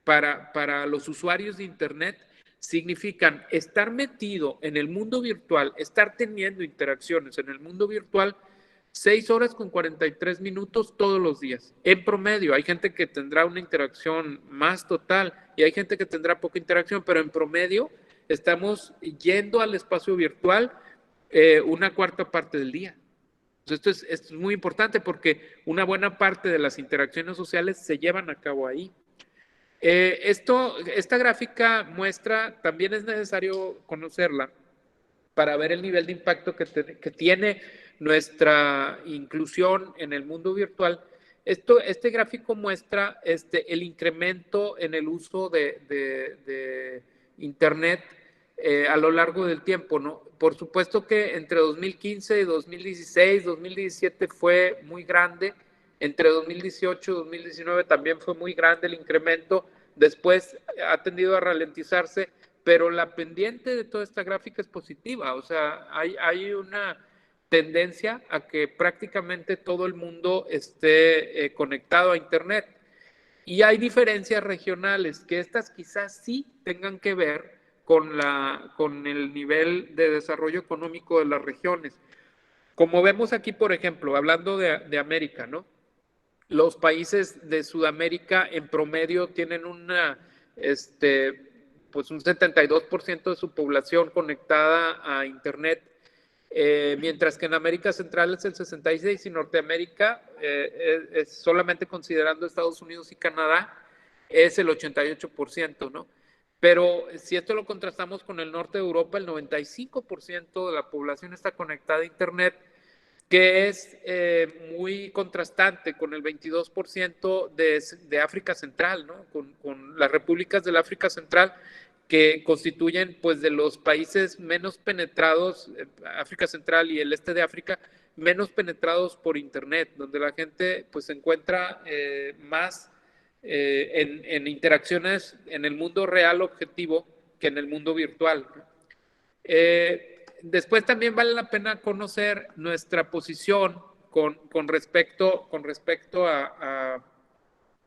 C: para los usuarios de Internet significan estar metido en el mundo virtual, estar teniendo interacciones en el mundo virtual 6 horas con 43 minutos todos los días. En promedio, hay gente que tendrá una interacción más total y hay gente que tendrá poca interacción, pero en promedio estamos yendo al espacio virtual una cuarta parte del día. Entonces, esto es muy importante porque una buena parte de las interacciones sociales se llevan a cabo ahí. Esta gráfica muestra, también es necesario conocerla para ver el nivel de impacto que tiene nuestra inclusión en el mundo virtual. Este gráfico muestra el incremento en el uso de Internet a lo largo del tiempo, ¿no? Por supuesto que entre 2015 y 2016, 2017 fue muy grande. Entre 2018 y 2019 también fue muy grande el incremento. Después ha tendido a ralentizarse, pero la pendiente de toda esta gráfica es positiva. O sea, hay una tendencia a que prácticamente todo el mundo esté conectado a Internet. Y hay diferencias regionales, que estas quizás sí tengan que ver con el nivel de desarrollo económico de las regiones. Como vemos aquí, por ejemplo, hablando de América, ¿no? Los países de Sudamérica en promedio tienen pues un 72% de su población conectada a Internet, mientras que en América Central es el 66% y Norteamérica, solamente considerando Estados Unidos y Canadá, es el 88%, ¿no? Pero si esto lo contrastamos con el norte de Europa, el 95% de la población está conectada a Internet, que es muy contrastante con el 22% de África Central, ¿no? Con las repúblicas del África Central, que constituyen pues de los países menos penetrados, África Central y el este de África, menos penetrados por Internet, donde la gente pues se encuentra más en interacciones en el mundo real objetivo que en el mundo virtual, ¿no? Después también vale la pena conocer nuestra posición con respecto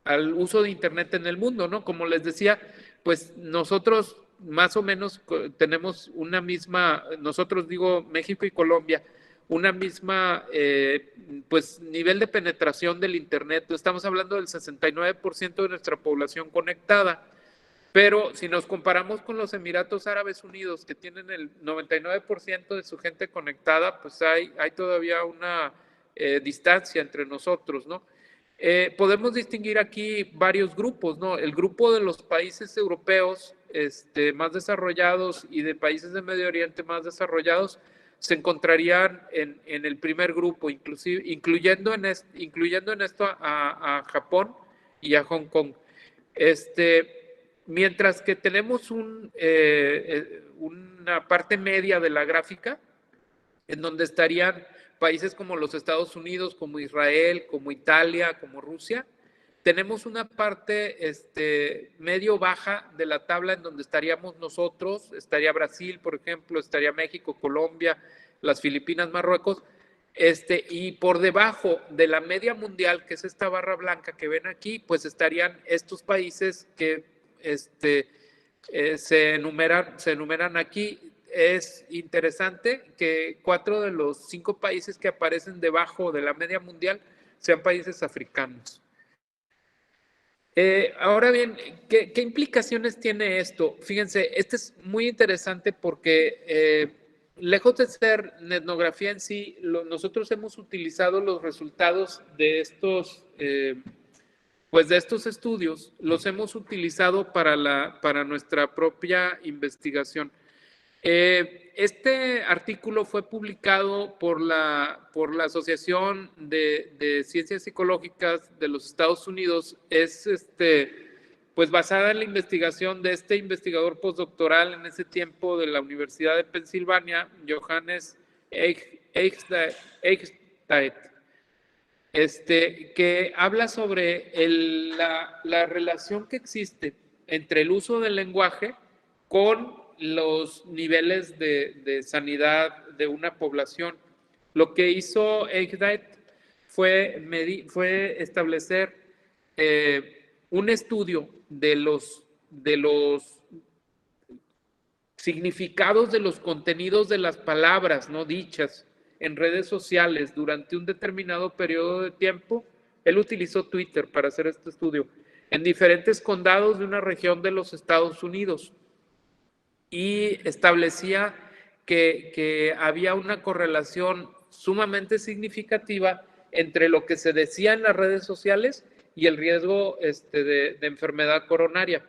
C: al uso de Internet en el mundo, ¿no? Como les decía, pues nosotros más o menos tenemos una misma, nosotros digo México y Colombia, una misma pues nivel de penetración del Internet. Estamos hablando del 69% de nuestra población conectada. Pero si nos comparamos con los Emiratos Árabes Unidos, que tienen el 99% de su gente conectada, pues hay todavía una distancia entre nosotros, ¿no? Podemos distinguir aquí varios grupos, ¿no? El grupo de los países europeos más desarrollados y de países de Medio Oriente más desarrollados se encontrarían en el primer grupo, inclusive, incluyendo en esto a Japón y a Hong Kong. Mientras que tenemos una parte media de la gráfica, en donde estarían países como los Estados Unidos, como Israel, como Italia, como Rusia, tenemos una parte medio baja de la tabla en donde estaríamos nosotros, estaría Brasil, por ejemplo, estaría México, Colombia, las Filipinas, Marruecos, y por debajo de la media mundial, que es esta barra blanca que ven aquí, pues estarían estos países que se enumeran aquí. Es interesante que 4 de los 5 países que aparecen debajo de la media mundial sean países africanos. Ahora bien, ¿qué implicaciones tiene esto? Fíjense, es muy interesante porque lejos de ser etnografía en sí, nosotros hemos utilizado los resultados de estos estudios, los hemos utilizado para nuestra propia investigación. Este artículo fue publicado por la Asociación de Ciencias Psicológicas de los Estados Unidos. Es pues basada en la investigación de este investigador postdoctoral en ese tiempo de la Universidad de Pensilvania, Johannes Eichstätt, que habla sobre la relación que existe entre el uso del lenguaje con los niveles de sanidad de una población. Lo que hizo Eichstätt fue establecer un estudio de los significados de los contenidos de las palabras no dichas en redes sociales durante un determinado periodo de tiempo. Él utilizó Twitter para hacer este estudio en diferentes condados de una región de los Estados Unidos y establecía que había una correlación sumamente significativa entre lo que se decía en las redes sociales y el riesgo de enfermedad coronaria.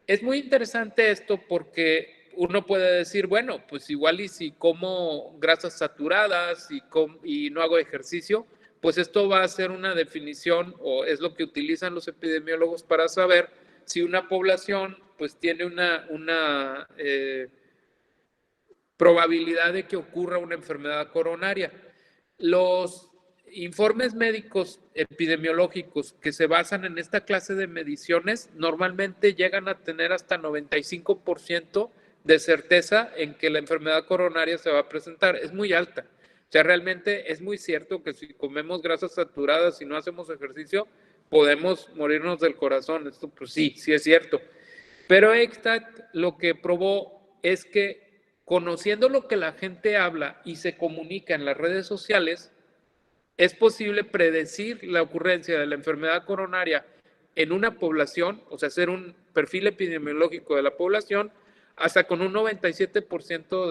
C: Es muy interesante esto porque uno puede decir, bueno, pues igual y si como grasas saturadas y no hago ejercicio, pues esto va a ser una definición o es lo que utilizan los epidemiólogos para saber si una población pues tiene una probabilidad de que ocurra una enfermedad coronaria. Los informes médicos epidemiológicos que se basan en esta clase de mediciones normalmente llegan a tener hasta 95% de certeza en que la enfermedad coronaria se va a presentar. Es muy alta. O sea, realmente es muy cierto que si comemos grasas saturadas y no hacemos ejercicio, podemos morirnos del corazón. Esto pues sí es cierto. Pero ECSTAT lo que probó es que conociendo lo que la gente habla y se comunica en las redes sociales, es posible predecir la ocurrencia de la enfermedad coronaria en una población, o sea, hacer un perfil epidemiológico de la población, hasta con un 97%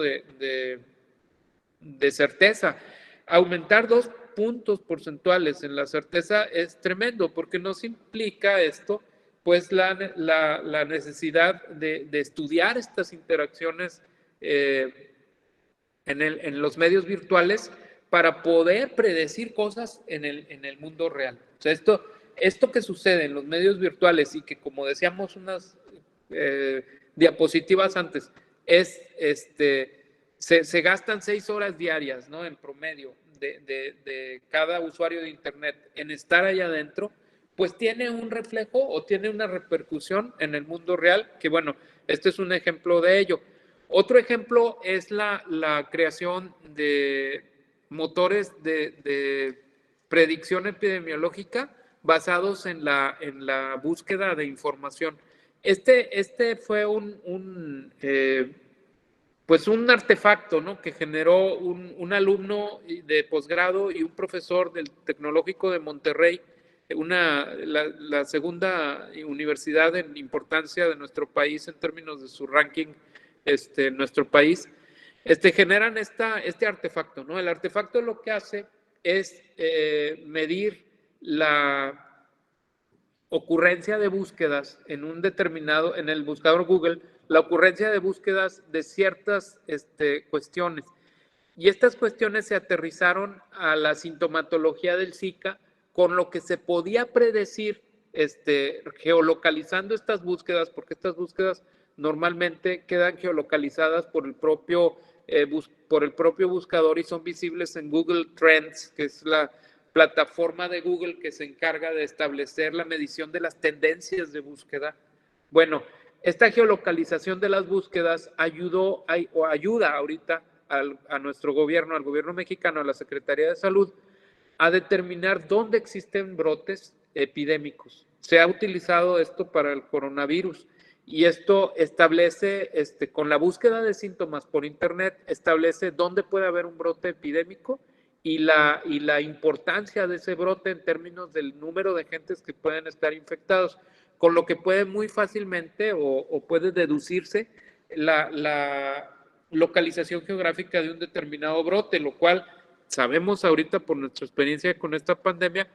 C: de certeza. Aumentar 2 puntos porcentuales en la certeza es tremendo, porque nos implica esto, pues la necesidad de estudiar estas interacciones en los medios virtuales para poder predecir cosas en el mundo real. O sea, esto que sucede en los medios virtuales y que, como decíamos unas diapositivas antes, se gastan 6 horas diarias, ¿no? En promedio de cada usuario de Internet en estar allá adentro, pues tiene un reflejo o tiene una repercusión en el mundo real, que bueno, este es un ejemplo de ello. Otro ejemplo es la creación de motores de predicción epidemiológica basados en la búsqueda de información. Este fue pues un artefacto, ¿no? Que generó un alumno de posgrado y un profesor del Tecnológico de Monterrey, la segunda universidad en importancia de nuestro país en términos de su ranking en nuestro país, generan este artefacto, ¿no? El artefacto lo que hace es medir la ocurrencia de búsquedas en el buscador Google, la ocurrencia de búsquedas de ciertas cuestiones. Y estas cuestiones se aterrizaron a la sintomatología del Zika, con lo que se podía predecir geolocalizando estas búsquedas, porque estas búsquedas normalmente quedan geolocalizadas por el propio buscador y son visibles en Google Trends, que es la plataforma de Google que se encarga de establecer la medición de las tendencias de búsqueda. Bueno, esta geolocalización de las búsquedas ayuda ahorita a nuestro gobierno, al gobierno mexicano, a la Secretaría de Salud, a determinar dónde existen brotes epidémicos. Se ha utilizado esto para el coronavirus y esto establece, con la búsqueda de síntomas por Internet, establece dónde puede haber un brote epidémico y la importancia de ese brote en términos del número de gentes que pueden estar infectados, con lo que puede muy fácilmente o puede deducirse la localización geográfica de un determinado brote, lo cual sabemos ahorita por nuestra experiencia con esta pandemia,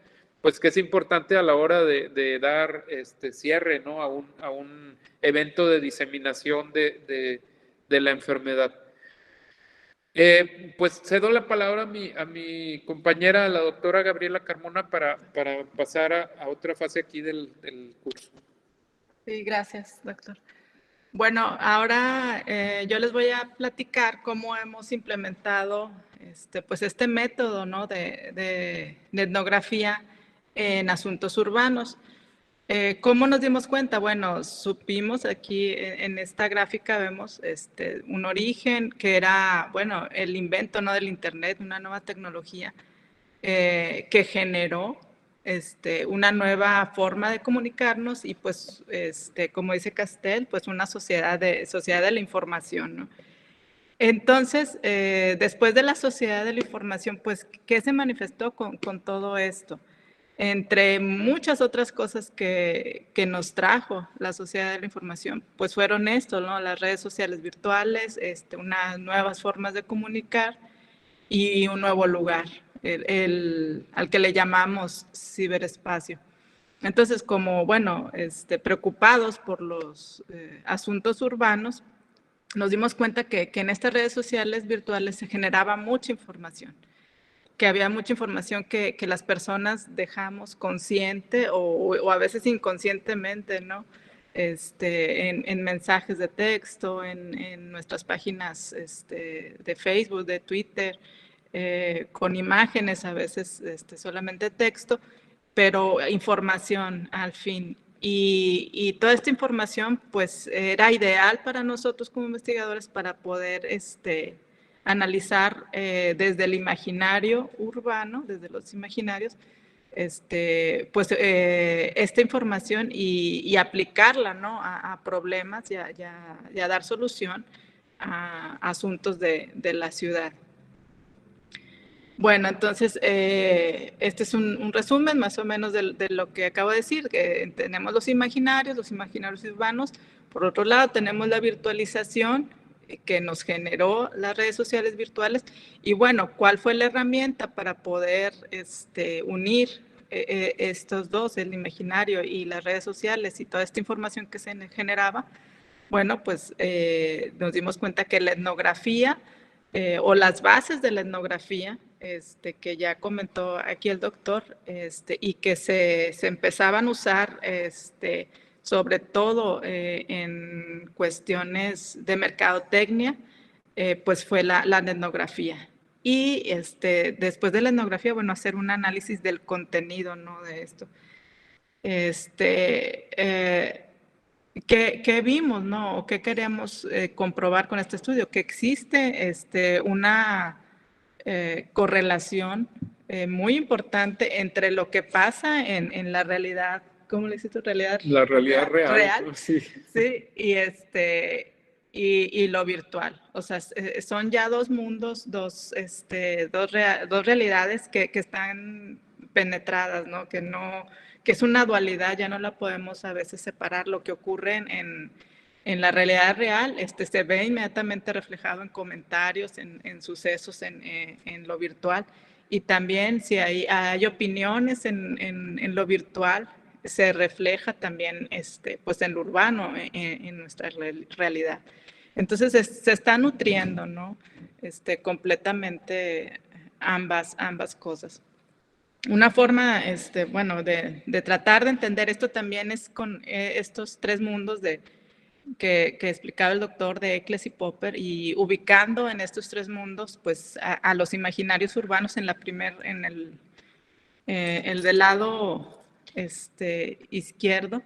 C: pues que es importante a la hora de dar cierre, ¿no? a un evento de diseminación de la enfermedad. Pues cedo la palabra a mi compañera, la doctora Gabriela Carmona, para pasar a otra fase aquí del curso.
D: Sí, gracias, doctor. Bueno, ahora yo les voy a platicar cómo hemos implementado pues este método, ¿no? de etnografía en asuntos urbanos. ¿Cómo nos dimos cuenta? Bueno, supimos aquí en esta gráfica, vemos un origen que era, bueno, el invento, ¿no? del Internet, una nueva tecnología que generó una nueva forma de comunicarnos y pues, como dice Castel, pues una sociedad de la información, ¿no? Entonces, después de la sociedad de la información, pues, ¿qué se manifestó con todo esto? Entre muchas otras cosas que nos trajo la sociedad de la información, pues fueron esto, ¿no? Las redes sociales virtuales, unas nuevas formas de comunicar y un nuevo lugar, al que le llamamos ciberespacio. Entonces, como, bueno, preocupados por los asuntos urbanos, nos dimos cuenta que en estas redes sociales virtuales se generaba mucha información, que había mucha información que las personas dejamos consciente o a veces inconscientemente, ¿no? En mensajes de texto, en nuestras páginas de Facebook, de Twitter, con imágenes, a veces solamente texto, pero información al fin. Y toda esta información pues era ideal para nosotros como investigadores para poder analizar desde el imaginario urbano, desde los imaginarios, pues esta información y aplicarla, ¿no? A problemas y a dar solución a asuntos de la ciudad. Bueno, entonces, este es un resumen más o menos de lo que acabo de decir. Que tenemos los imaginarios urbanos. Por otro lado, tenemos la virtualización que nos generó las redes sociales virtuales. Y bueno, ¿cuál fue la herramienta para poder unir estos dos, el imaginario y las redes sociales y toda esta información que se generaba? Bueno, pues nos dimos cuenta que la etnografía o las bases de la etnografía, que ya comentó aquí el doctor, y que se empezaban a usar, sobre todo en cuestiones de mercadotecnia, pues fue la etnografía. Y después de la etnografía, bueno, hacer un análisis del contenido, ¿no? De esto. ¿Qué vimos, no? ¿O qué queríamos comprobar con este estudio? Que existe una correlación muy importante entre lo que pasa en la realidad, ¿cómo le dices tu realidad?
C: La realidad real.
D: Sí. Sí, y lo virtual. O sea, son ya dos mundos, dos realidades que están penetradas, ¿no? Que es una dualidad, ya no la podemos a veces separar. Lo que ocurre en la realidad real se ve inmediatamente reflejado en comentarios, en sucesos, en lo virtual. Y también si hay opiniones en lo virtual, se refleja también pues en lo urbano, en nuestra realidad. Entonces se está nutriendo, ¿no? Completamente ambas cosas. Una forma, bueno, de tratar de entender esto también es con estos tres mundos que explicaba el doctor de Eccles y Popper, y ubicando en estos tres mundos, pues, a los imaginarios urbanos en el del lado izquierdo.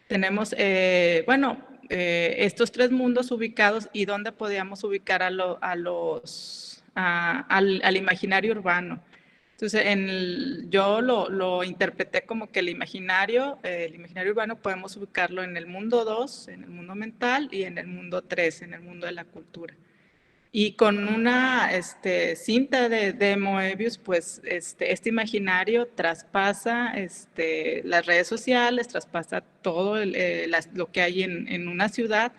D: Tenemos, bueno, estos tres mundos ubicados y dónde podíamos ubicar al imaginario urbano. Entonces, yo lo interpreté como que el imaginario urbano podemos ubicarlo en el mundo 2, en el mundo mental, y en el mundo 3, en el mundo de la cultura. Y con una cinta de Moebius, pues este imaginario traspasa las redes sociales, traspasa todo lo que hay en una ciudad,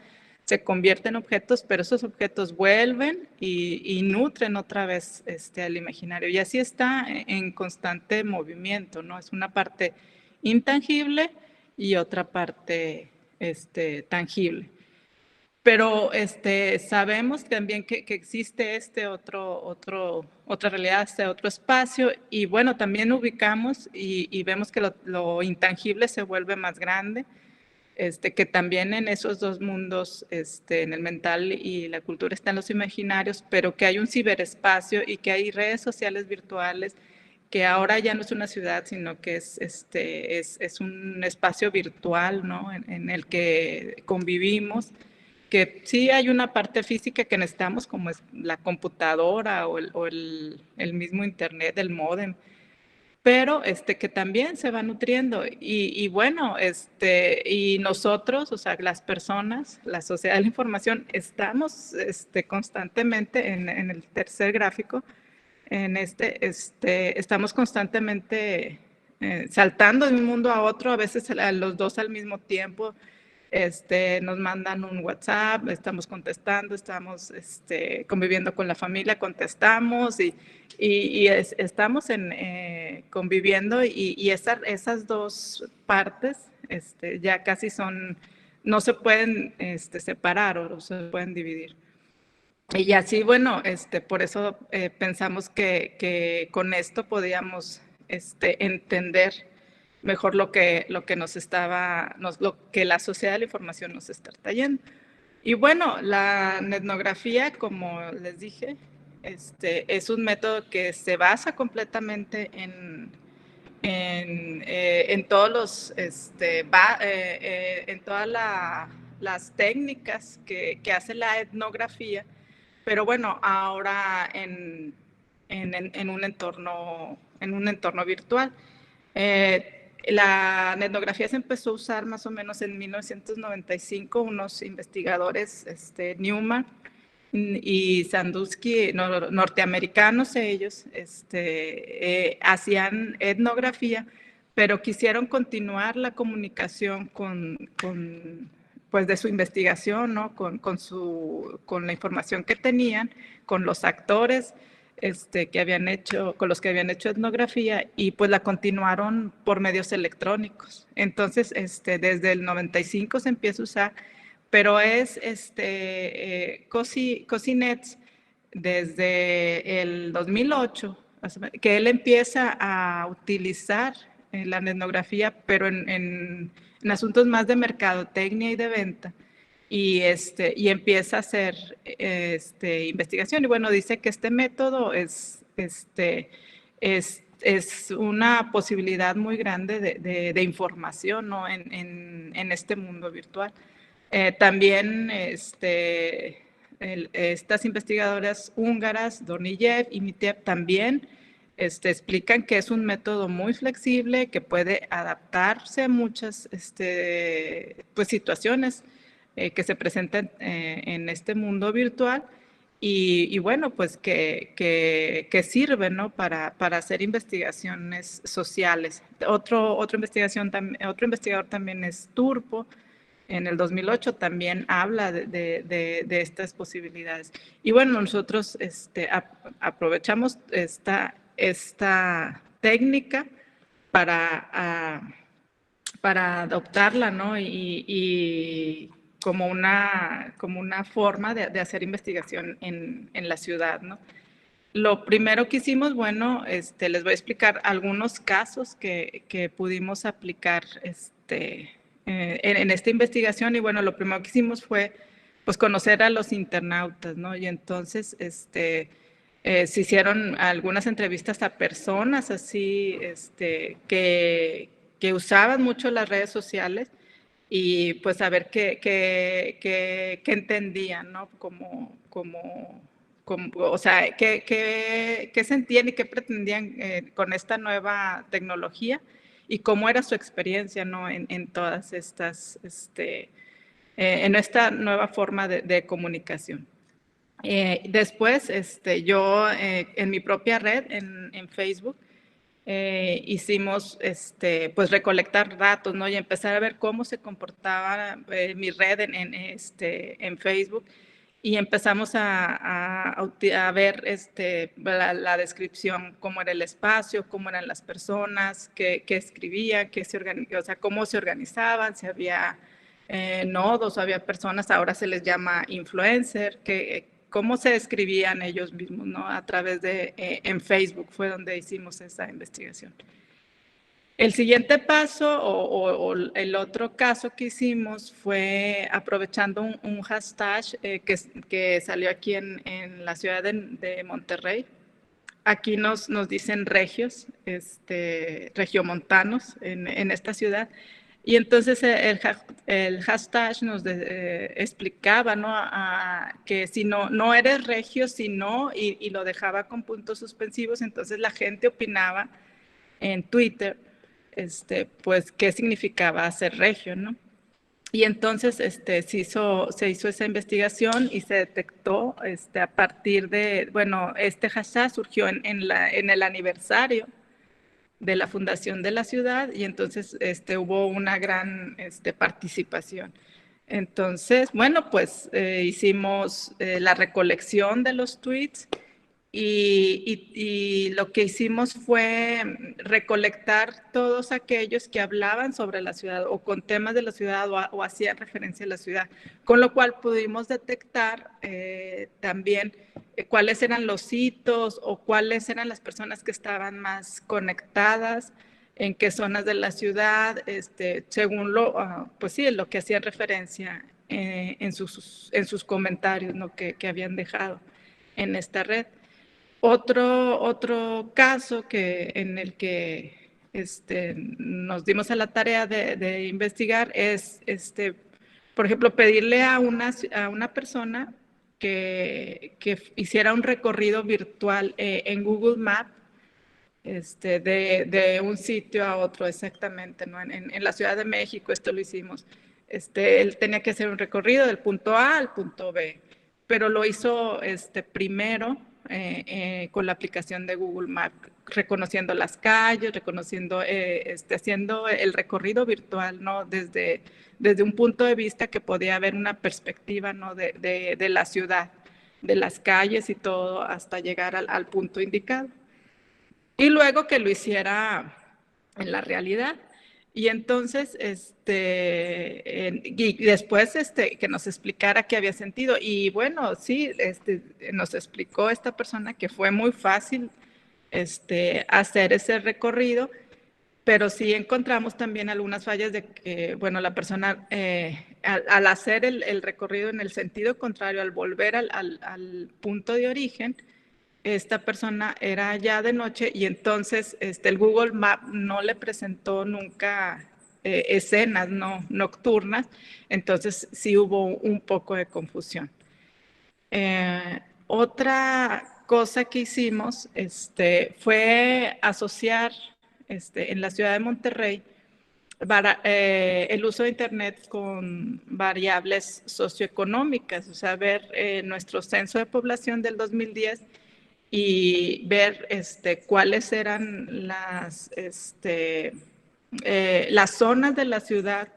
D: se convierte en objetos, pero esos objetos vuelven y nutren otra vez al imaginario. Y así está en constante movimiento, ¿no? Es una parte intangible y otra parte tangible. Pero sabemos también que existe otra realidad, otro espacio, y bueno, también ubicamos y vemos que lo intangible se vuelve más grande, que también en esos dos mundos, en el mental y la cultura, están los imaginarios, pero que hay un ciberespacio y que hay redes sociales virtuales, que ahora ya no es una ciudad, sino que es un espacio virtual, ¿no? En el que convivimos, que sí hay una parte física que necesitamos, como es la computadora o el mismo internet, el módem, pero que también se va nutriendo. Y bueno, y nosotros, o sea, las personas, la sociedad de la información, estamos constantemente en el tercer gráfico, estamos constantemente saltando de un mundo a otro, a veces a los dos al mismo tiempo. Nos mandan un WhatsApp, estamos contestando, estamos conviviendo con la familia, contestamos y estamos conviviendo y esas dos partes ya casi no se pueden separar o se pueden dividir. Y así, bueno, por eso pensamos que con esto podíamos entender mejor lo que lo que la sociedad de la información nos está trayendo. Y bueno, la etnografía, como les dije, es un método que se basa completamente en todos en todas las técnicas que hace la etnografía, pero bueno, ahora en un entorno virtual. La etnografía se empezó a usar más o menos en 1995, unos investigadores, Newman y Sandusky, norteamericanos ellos, hacían etnografía, pero quisieron continuar la comunicación pues de su investigación, ¿no? con la información que tenían, con los actores con los que habían hecho etnografía, y pues la continuaron por medios electrónicos. Entonces, desde el 95 se empieza a usar, pero es Cosinets desde el 2008, que él empieza a utilizar la etnografía, pero en asuntos más de mercadotecnia y de venta, y empieza a hacer investigación. Y bueno, dice que este método es una posibilidad muy grande de información, ¿no? en este mundo virtual. También estas investigadoras húngaras, Dornijev y Mitev, también explican que es un método muy flexible, que puede adaptarse a muchas pues, situaciones que se presentan en este mundo virtual, y bueno, pues que sirve, ¿no? para hacer investigaciones sociales. Otro investigador también es Turpo. En el 2008 también habla de estas posibilidades. Y bueno, nosotros aprovechamos esta técnica para adoptarla, ¿no? Y como una forma de hacer investigación en la ciudad, ¿no? Lo primero que hicimos, bueno, les voy a explicar algunos casos que pudimos aplicar en esta investigación. Y bueno, lo primero que hicimos fue pues conocer a los internautas, ¿no? Y entonces se hicieron algunas entrevistas a personas así que usaban mucho las redes sociales, y pues a ver qué entendían, ¿no? O sea, qué sentían y qué pretendían con esta nueva tecnología, y cómo era su experiencia, ¿no? en todas estas, en esta nueva forma de comunicación. Después, yo en mi propia red, en Facebook, hicimos pues recolectar datos, ¿no? Y empezar a ver cómo se comportaba mi red en Facebook, y empezamos a ver la descripción, cómo era el espacio, cómo eran las personas, qué escribían, o sea, cómo se organizaban, si había nodos, había personas, ahora se les llama influencer, cómo se describían ellos mismos, ¿no? A través en Facebook fue donde hicimos esa investigación. El siguiente paso o el otro caso que hicimos fue aprovechando un hashtag que salió aquí en la ciudad de Monterrey. Aquí nos dicen regios, regiomontanos en esta ciudad. Y entonces el hashtag nos explicaba, ¿no? Que si no eres regio, si no, y lo dejaba con puntos suspensivos, entonces la gente opinaba en Twitter, pues qué significaba ser regio, ¿no? Y entonces se hizo esa investigación y se detectó a partir de, bueno, este hashtag surgió en el aniversario de la fundación de la ciudad y entonces hubo una gran participación. Entonces, bueno, pues hicimos la recolección de los tweets y lo que hicimos fue recolectar todos aquellos que hablaban sobre la ciudad o con temas de la ciudad o hacían referencia a la ciudad, con lo cual pudimos detectar también cuáles eran los hitos o cuáles eran las personas que estaban más conectadas, en qué zonas de la ciudad, según pues sí, lo que hacían referencia en sus comentarios, ¿no? que habían dejado en esta red. Otro caso en el que nos dimos a la tarea de investigar es, por ejemplo, pedirle a una persona que hiciera un recorrido virtual en Google Maps de un sitio a otro exactamente, ¿no? En la Ciudad de México esto lo hicimos. Él tenía que hacer un recorrido del punto A al punto B, pero lo hizo primero con la aplicación de Google Maps, reconociendo las calles, haciendo el recorrido virtual, ¿no? Desde un punto de vista que podía haber una perspectiva, ¿no? de la ciudad, de las calles y todo, hasta llegar al punto indicado. Y luego que lo hiciera en la realidad. Y entonces, y después que nos explicara qué había sentido. Y bueno, sí, nos explicó esta persona que fue muy fácil hacer ese recorrido, pero sí encontramos también algunas fallas de que, bueno, la persona al hacer el recorrido en el sentido contrario, al volver al punto de origen, esta persona era ya de noche y entonces el Google Maps no le presentó nunca escenas nocturnas, entonces sí hubo un poco de confusión. Otra cosa que hicimos fue asociar en la ciudad de Monterrey el uso de Internet con variables socioeconómicas, o sea, ver nuestro censo de población del 2010 y ver cuáles eran las zonas de la ciudad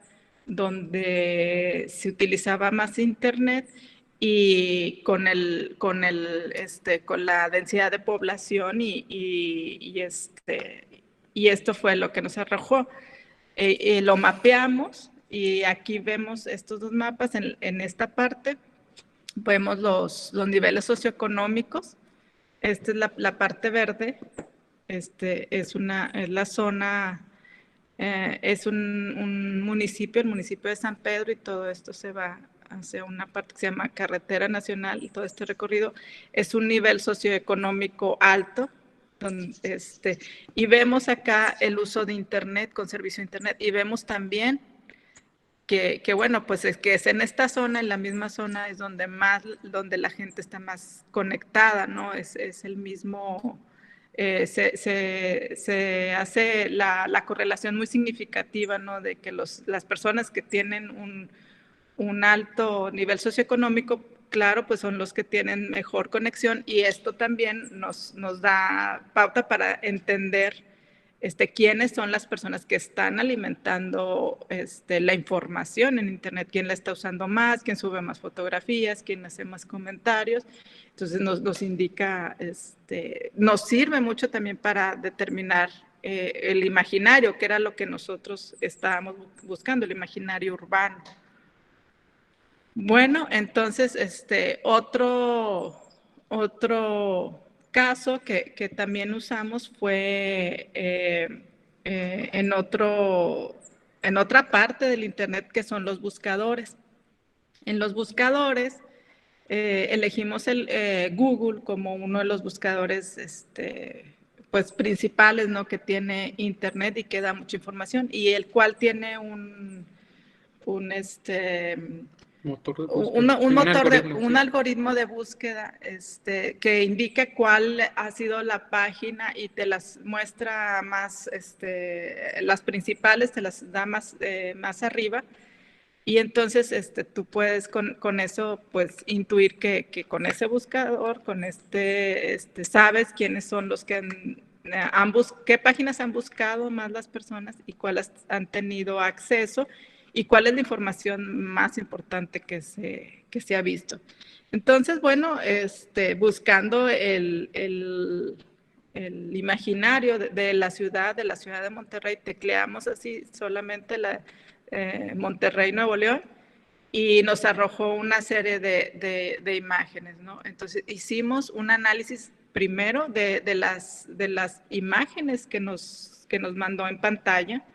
D: donde se utilizaba más Internet y con la densidad de población y esto fue lo que nos arrojó. Lo mapeamos y aquí vemos estos dos mapas. En esta parte vemos los niveles socioeconómicos. Esta es la parte verde. Es la zona, es un municipio, el municipio de San Pedro, y todo esto se va hacia una parte que se llama Carretera Nacional, y todo este recorrido es un nivel socioeconómico alto. Y vemos acá el uso de Internet, con servicio de Internet, y vemos también que bueno, pues es que es en esta zona, en la misma zona, es donde la gente está más conectada, ¿no? Es el mismo, se hace la correlación muy significativa, ¿no? De que las personas que tienen un alto nivel socioeconómico, claro, pues son los que tienen mejor conexión, y esto también nos da pauta para entender quiénes son las personas que están alimentando la información en Internet, quién la está usando más, quién sube más fotografías, quién hace más comentarios. Entonces nos indica, nos sirve mucho también para determinar el imaginario, que era lo que nosotros estábamos buscando, el imaginario urbano. Bueno, entonces, otro caso que también usamos fue en otra parte del Internet, que son los buscadores. En los buscadores elegimos Google como uno de los buscadores pues, principales, ¿no? Que tiene Internet y que da mucha información, y el cual tiene
C: Motor de búsqueda.
D: Un algoritmo de búsqueda que indica cuál ha sido la página y te las muestra más, las principales te las da más arriba. Y entonces tú puedes con eso pues intuir que con ese buscador, con sabes quiénes son los que qué páginas han buscado más las personas y cuáles han tenido acceso y cuál es la información más importante que se ha visto. Entonces, bueno, buscando el imaginario de la ciudad de Monterrey, tecleamos así solamente Monterrey, Nuevo León, y nos arrojó una serie de imágenes, ¿no? Entonces hicimos un análisis primero de las imágenes que nos mandó en pantalla,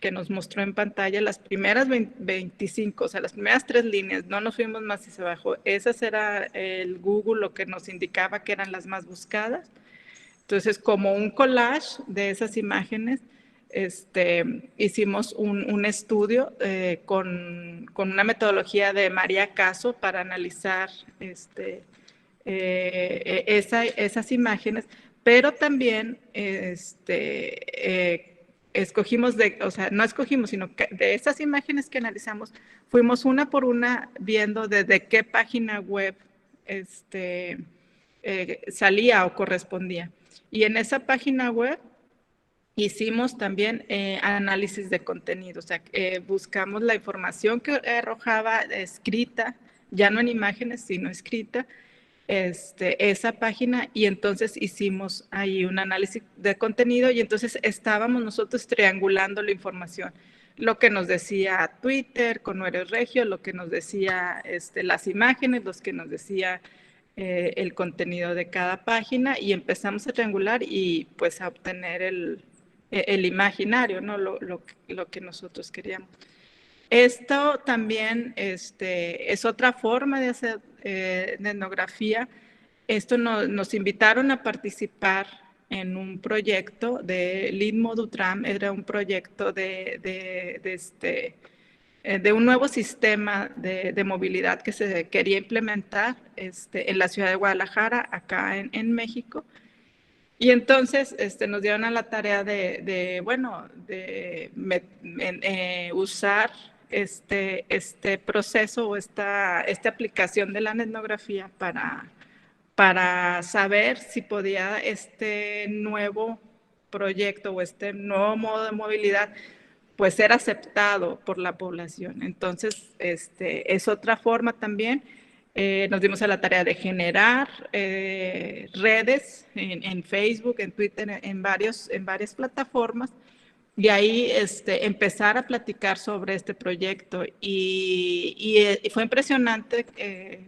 D: que nos mostró en pantalla, las primeras 25, o sea, las primeras 3 líneas, no nos fuimos más hacia abajo. Esas era el Google lo que nos indicaba que eran las más buscadas. Entonces, como un collage de esas imágenes, hicimos un estudio con una metodología de María Caso para analizar esas imágenes, pero también escogimos, no escogimos, sino que de esas imágenes que analizamos, fuimos una por una viendo desde qué página web salía o correspondía. Y en esa página web hicimos también análisis de contenido, o sea, buscamos la información que arrojaba escrita, ya no en imágenes, sino escrita, esa página, y entonces hicimos ahí un análisis de contenido y entonces estábamos nosotros triangulando la información, lo que nos decía Twitter con No Eres Regio, lo que nos decía las imágenes, lo que nos decía el contenido de cada página, y empezamos a triangular y pues a obtener el imaginario, ¿no? Lo que nosotros queríamos. Esto también es otra forma de hacer etnografía. Esto nos invitaron a participar en un proyecto de l'INMO d'Utram, era un proyecto de un nuevo sistema de movilidad que se quería implementar en la ciudad de Guadalajara, acá en México. Y entonces nos dieron a la tarea de usar este proceso o esta aplicación de la etnografía para saber si podía este nuevo proyecto o este nuevo modo de movilidad pues ser aceptado por la población. Entonces, es otra forma también. Nos dimos a la tarea de generar redes en Facebook, en Twitter, en varias plataformas, y ahí empezar a platicar sobre este proyecto. Y fue impresionante,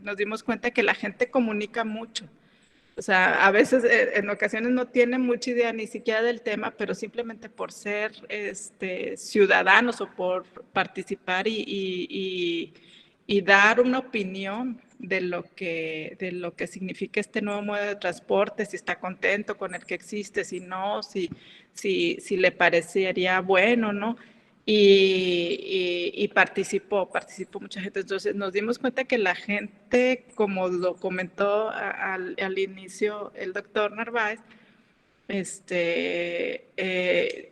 D: nos dimos cuenta que la gente comunica mucho. O sea, a veces, en ocasiones no tienen mucha idea ni siquiera del tema, pero simplemente por ser ciudadanos o por participar y dar una opinión de lo que significa este nuevo modo de transporte, si está contento con el que existe, si no, si le parecería bueno, ¿no? Y participó mucha gente. Entonces nos dimos cuenta que la gente, como lo comentó al inicio el doctor Narváez,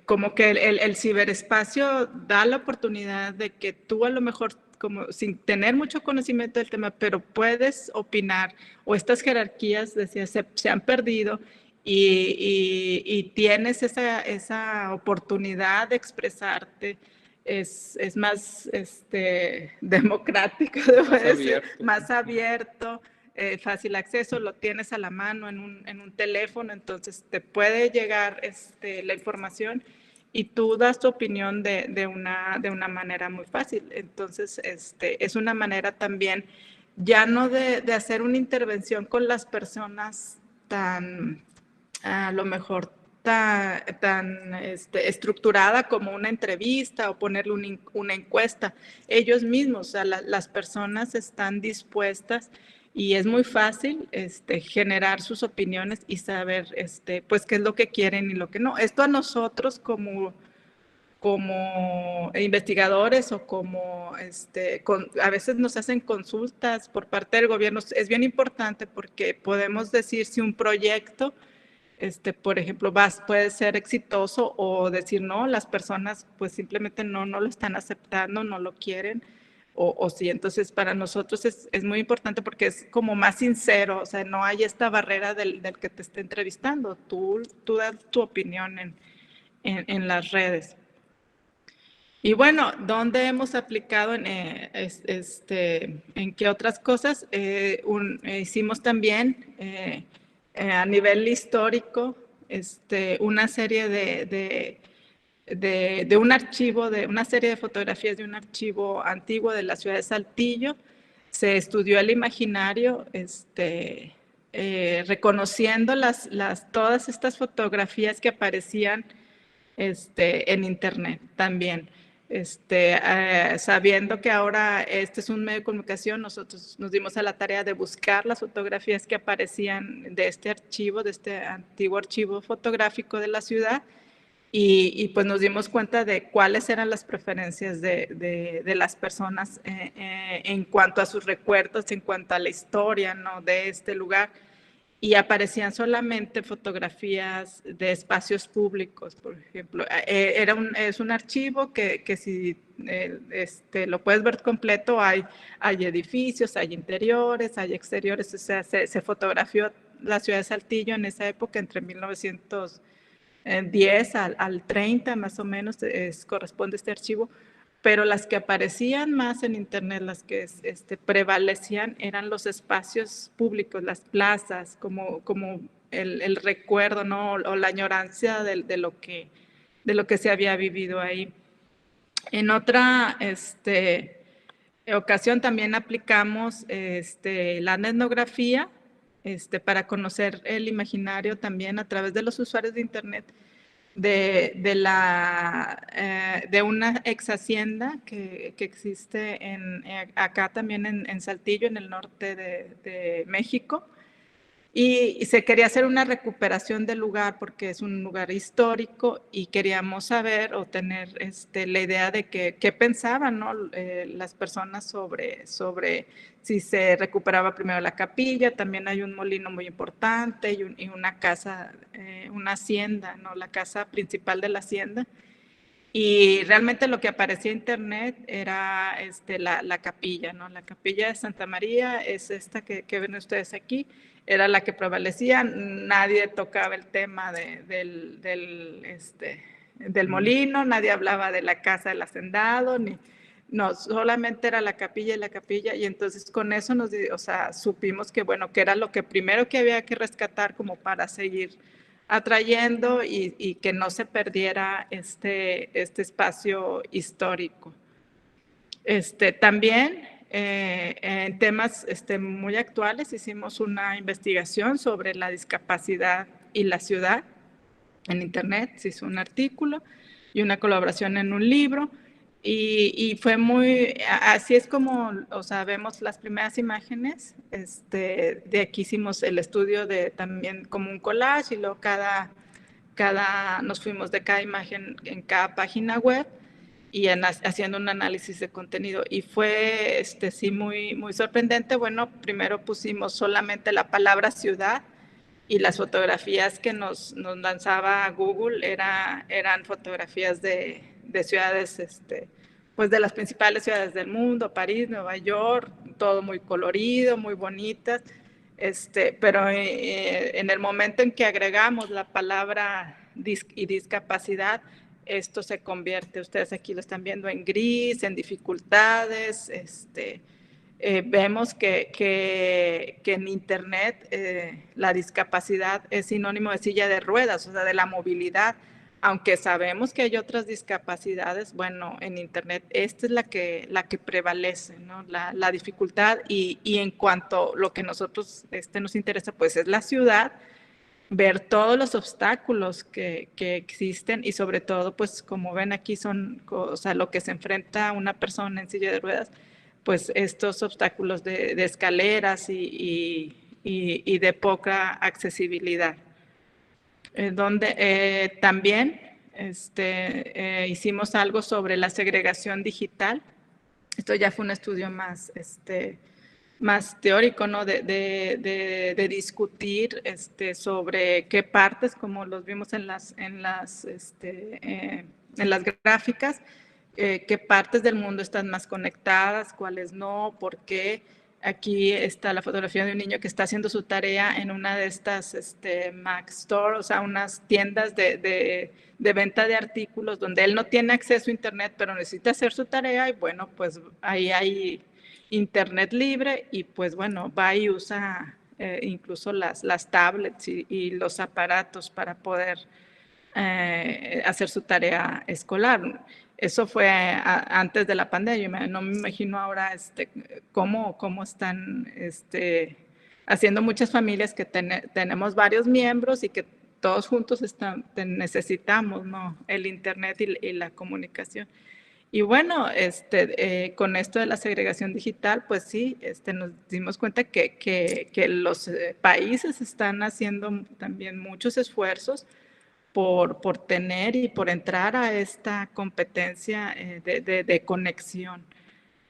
D: como que el ciberespacio da la oportunidad de que tú a lo mejor, como sin tener mucho conocimiento del tema, pero puedes opinar, o estas jerarquías, decía, se han perdido, y tienes esa oportunidad de expresarte. Es más democrático, debo decir, más abierto, fácil acceso, lo tienes a la mano en un teléfono, entonces te puede llegar la información y tú das tu opinión de una manera muy fácil. Entonces, es una manera también ya no de hacer una intervención con las personas tan, a lo mejor tan estructurada como una entrevista o ponerle una encuesta. Ellos mismos, o sea, las personas están dispuestas y es muy fácil generar sus opiniones y saber pues qué es lo que quieren y lo que no. Esto a nosotros como como investigadores o como a veces nos hacen consultas por parte del gobierno. Es bien importante porque podemos decir si un proyecto, por ejemplo, puede ser exitoso, o decir no, las personas pues simplemente no lo están aceptando, no lo quieren, o sí. Entonces para nosotros es muy importante porque es como más sincero, o sea, no hay esta barrera del que te esté entrevistando. Tú das tu opinión en las redes. Y bueno, ¿dónde hemos aplicado en qué otras cosas? Hicimos también a nivel histórico una serie de un archivo, de una serie de fotografías de un archivo antiguo de la ciudad de Saltillo. Se estudió el imaginario, reconociendo todas estas fotografías que aparecían en internet también. Sabiendo que ahora este es un medio de comunicación, nosotros nos dimos a la tarea de buscar las fotografías que aparecían de este archivo, de este antiguo archivo fotográfico de la ciudad, y pues nos dimos cuenta de cuáles eran las preferencias de las personas en cuanto a sus recuerdos, en cuanto a la historia, ¿no?, de este lugar. Y aparecían solamente fotografías de espacios públicos, por ejemplo. Es un archivo que si lo puedes ver completo, hay edificios, hay interiores, hay exteriores. O sea, se fotografió la ciudad de Saltillo en esa época, entre 1910 al 30 más o menos, corresponde este archivo. Pero las que aparecían más en internet, las que prevalecían, eran los espacios públicos, las plazas, como el recuerdo, ¿no?, o la añoranza de lo que se había vivido ahí. En otra ocasión también aplicamos la etnografía para conocer el imaginario también a través de los usuarios de internet, de una ex hacienda que existe acá también en Saltillo, en el norte de México. Y se quería hacer una recuperación del lugar porque es un lugar histórico, y queríamos saber o tener la idea de qué pensaban, ¿no?, las personas sobre si se recuperaba primero la capilla. También hay un molino muy importante y una casa, una hacienda, ¿no?, la casa principal de la hacienda. Y realmente lo que aparecía en internet era la capilla, ¿no? La capilla de Santa María es esta que ven ustedes aquí, era la que prevalecía. Nadie tocaba el tema del molino, nadie hablaba de la casa del hacendado, no, solamente era la capilla y la capilla. Y entonces con eso supimos que, bueno, que era lo que primero que había que rescatar como para seguir atrayendo y que no se perdiera este espacio histórico. También en temas muy actuales hicimos una investigación sobre la discapacidad y la ciudad en internet. Se hizo un artículo y una colaboración en un libro, y fue así es como, vemos las primeras imágenes. De aquí hicimos el estudio también como un collage, y luego nos fuimos de cada imagen en cada página web y haciendo un análisis de contenido. Y fue sí muy, muy sorprendente. Bueno, primero pusimos solamente la palabra ciudad, y las fotografías que nos lanzaba Google eran fotografías de ciudades, pues de las principales ciudades del mundo: París, Nueva York, todo muy colorido, muy bonitas. Pero en el momento en que agregamos la palabra discapacidad, esto se convierte, ustedes aquí lo están viendo, en gris, en dificultades. Vemos que en internet la discapacidad es sinónimo de silla de ruedas, o sea, de la movilidad. Aunque sabemos que hay otras discapacidades, bueno, en internet esta es la que prevalece, ¿no?, la dificultad. Y en cuanto a lo que nosotros nos interesa, pues es la ciudad, ver todos los obstáculos que existen, y sobre todo, pues como ven aquí, son, lo que se enfrenta una persona en silla de ruedas, pues estos obstáculos de escaleras y de poca accesibilidad. Donde también hicimos algo sobre la segregación digital. Esto ya fue un estudio más, más teórico, ¿no? De discutir sobre qué partes, como los vimos en las gráficas, qué partes del mundo están más conectadas, cuáles no, por qué. Aquí está la fotografía de un niño que está haciendo su tarea en una de estas Mac Store, o sea, unas tiendas de venta de artículos donde él no tiene acceso a internet, pero necesita hacer su tarea y bueno, pues ahí hay internet libre y pues bueno, va y usa incluso las tablets y los aparatos para poder hacer su tarea escolar. Eso fue antes de la pandemia. No me imagino ahora cómo están haciendo muchas familias que tenemos varios miembros y que todos juntos necesitamos, ¿no? El internet y la comunicación. Y bueno, con esto de la segregación digital, pues sí, nos dimos cuenta que los países están haciendo también muchos esfuerzos por tener y por entrar a esta competencia de conexión,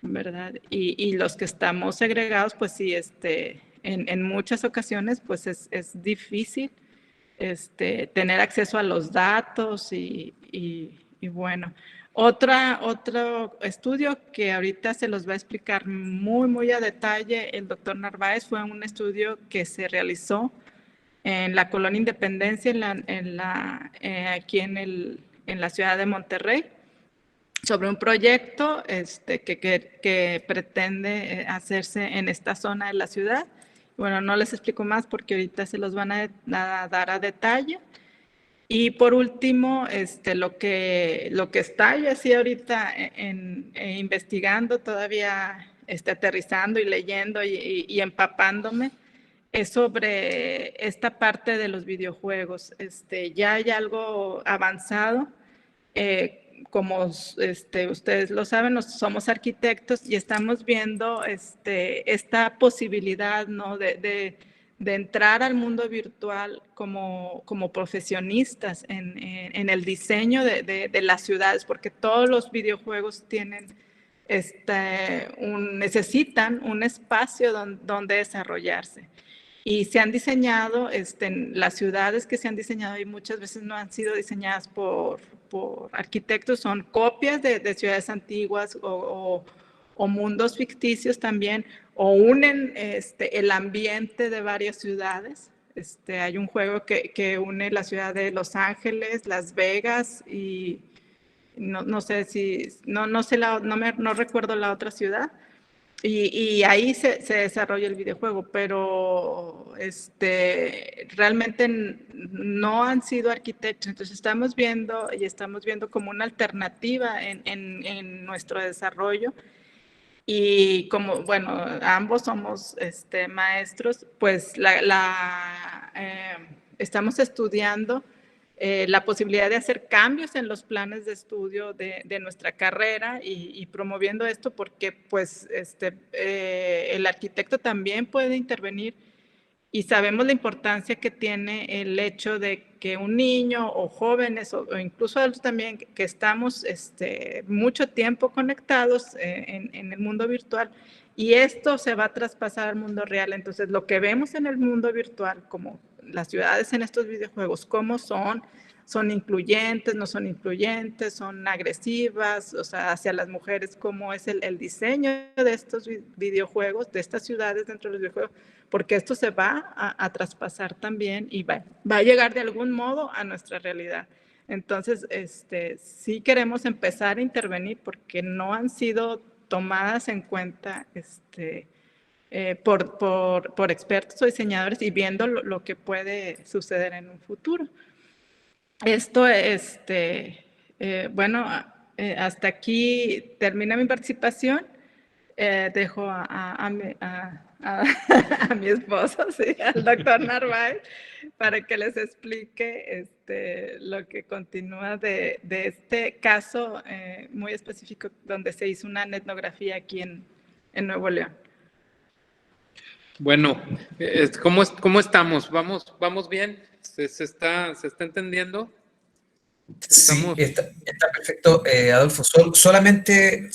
D: ¿verdad? Y los que estamos segregados, pues sí, en muchas ocasiones, pues es difícil tener acceso a los datos y bueno. Otro estudio que ahorita se los va a explicar muy a detalle el doctor Narváez fue un estudio que se realizó en la Colonia Independencia, aquí en la ciudad de Monterrey, sobre un proyecto que pretende hacerse en esta zona de la ciudad. Bueno, no les explico más porque ahorita se los van a dar a detalle. Y por último, lo que está yo así ahorita investigando, todavía aterrizando y leyendo y empapándome, es sobre esta parte de los videojuegos. Ya hay algo avanzado, como ustedes lo saben, somos arquitectos y estamos viendo esta posibilidad, ¿no? de entrar al mundo virtual como profesionistas en el diseño de las ciudades, porque todos los videojuegos tienen necesitan un espacio donde desarrollarse. Y se han diseñado, las ciudades que se han diseñado y muchas veces no han sido diseñadas por arquitectos, son copias de ciudades antiguas o mundos ficticios también, o unen el ambiente de varias ciudades. Hay un juego que une la ciudad de Los Ángeles, Las Vegas y no sé si, no recuerdo la otra ciudad. Y ahí se desarrolla el videojuego, pero realmente no han sido arquitectos. Entonces estamos viendo como una alternativa en nuestro desarrollo. Y como, bueno, ambos somos maestros, pues estamos estudiando la posibilidad de hacer cambios en los planes de estudio de nuestra carrera y promoviendo esto porque pues el arquitecto también puede intervenir y sabemos la importancia que tiene el hecho de que un niño o jóvenes o incluso adultos también que estamos mucho tiempo conectados en el mundo virtual y esto se va a traspasar al mundo real. Entonces lo que vemos en el mundo virtual como las ciudades en estos videojuegos, cómo son incluyentes, no son incluyentes, son agresivas, o sea, hacia las mujeres, cómo es el diseño de estos videojuegos, de estas ciudades dentro de los videojuegos, porque esto se va a traspasar también y va a llegar de algún modo a nuestra realidad. Entonces, sí queremos empezar a intervenir porque no han sido tomadas en cuenta por expertos o diseñadores y viendo lo que puede suceder en un futuro. Esto, bueno, hasta aquí termina mi participación. Dejo a mi esposo, sí, al doctor Narváez, para que les explique lo que continúa de este caso muy específico donde se hizo una etnografía aquí en Nuevo León.
C: Bueno, ¿cómo estamos? ¿Vamos bien? ¿Se está entendiendo?
A: Sí,
C: Estamos,
A: está perfecto, Adolfo. Solamente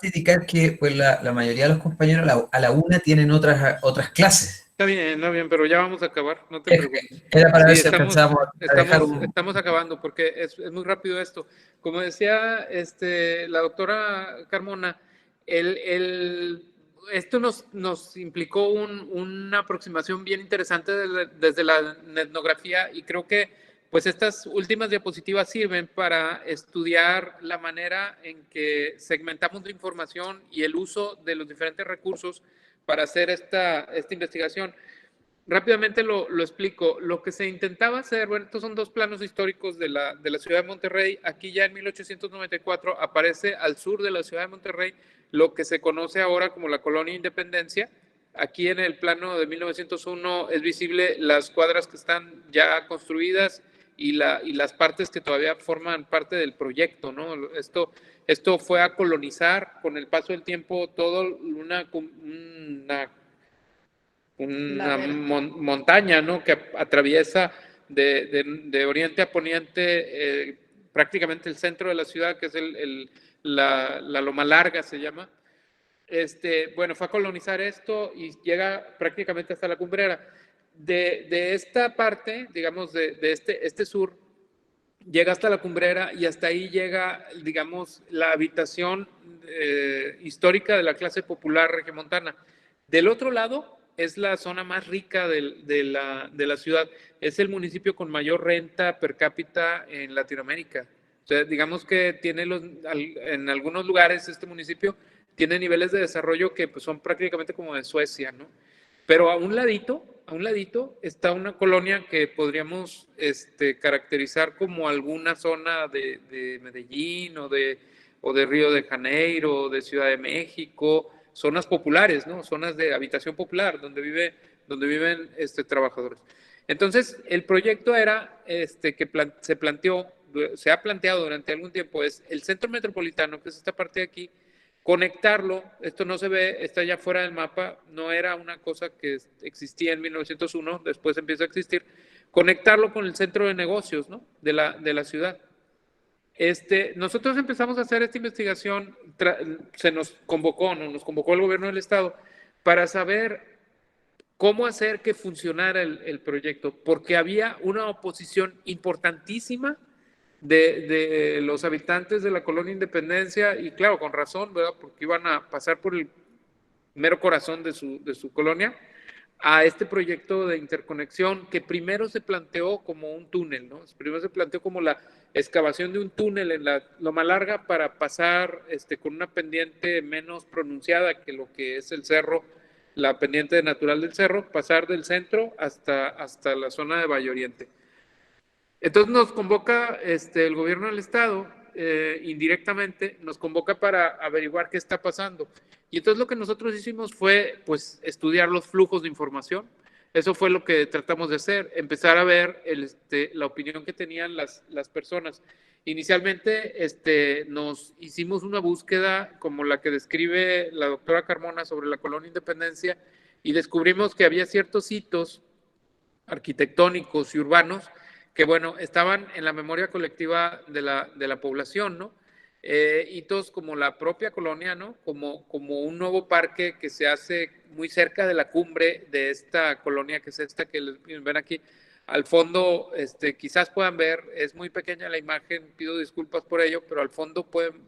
A: indicar que pues, la mayoría de los compañeros a la una tienen otras clases.
C: está bien, pero ya vamos a acabar, no te preocupes.
A: Era para ver
C: Sí,
A: si alcanzábamos a dejar un...
C: estamos acabando porque es muy rápido esto. Como decía la doctora Carmona, esto nos implicó una aproximación bien interesante desde la etnografía y creo que pues estas últimas diapositivas sirven para estudiar la manera en que segmentamos la información y el uso de los diferentes recursos para hacer esta investigación. Rápidamente lo explico. Lo que se intentaba hacer, bueno, estos son dos planos históricos de la ciudad de Monterrey. Aquí ya en 1894 aparece al sur de la ciudad de Monterrey lo que se conoce ahora como la Colonia Independencia. Aquí en el plano de 1901 es visible las cuadras que están ya construidas y las partes que todavía forman parte del proyecto, ¿no? Esto fue a colonizar con el paso del tiempo todo una montaña, ¿no? Que atraviesa de oriente a poniente prácticamente el centro de la ciudad, que es la Loma Larga se llama. Bueno, fue a colonizar esto y llega prácticamente hasta la Cumbrera. De esta parte, digamos, de este sur, llega hasta la Cumbrera y hasta ahí llega, digamos, la habitación histórica de la clase popular regiomontana. Del otro lado es la zona más rica de la ciudad. Es el municipio con mayor renta per cápita en Latinoamérica. O sea, digamos que tiene en algunos lugares este municipio tiene niveles de desarrollo que pues, son prácticamente como de Suecia, ¿no? Pero a un ladito está una colonia que podríamos caracterizar como alguna zona de Medellín o de Río de Janeiro, de Ciudad de México, zonas populares, ¿no? Zonas de habitación popular donde viven trabajadores. Entonces, el proyecto era que se ha planteado durante algún tiempo, es el centro metropolitano, que es esta parte de aquí, conectarlo, esto no se ve, está ya fuera del mapa, no era una cosa que existía en 1901, después empieza a existir, conectarlo con el centro de negocios, ¿no? de la ciudad. Nosotros empezamos a hacer esta investigación, nos convocó el gobierno del estado para saber cómo hacer que funcionara el proyecto, porque había una oposición importantísima de los habitantes de la colonia Independencia, y claro, con razón, ¿verdad? Porque iban a pasar por el mero corazón de su colonia, a este proyecto de interconexión que primero se planteó como un túnel, ¿no? Primero se planteó como la excavación de un túnel en la Loma Larga para pasar con una pendiente menos pronunciada que lo que es el cerro, la pendiente natural del cerro, pasar del centro hasta la zona de Valle Oriente. Entonces nos convoca el gobierno del estado, indirectamente, nos convoca para averiguar qué está pasando. Y entonces lo que nosotros hicimos fue, pues, estudiar los flujos de información. Eso fue lo que tratamos de hacer, empezar a ver la opinión que tenían las personas. Inicialmente nos hicimos una búsqueda como la que describe la doctora Carmona sobre la colonia Independencia y descubrimos que había ciertos hitos arquitectónicos y urbanos que, bueno, estaban en la memoria colectiva de la población, ¿no? Hitos como la propia colonia, ¿no? Como un nuevo parque que se hace muy cerca de la cumbre de esta colonia, que es esta que ven aquí. Al fondo, quizás puedan ver, es muy pequeña la imagen, pido disculpas por ello, pero al fondo pueden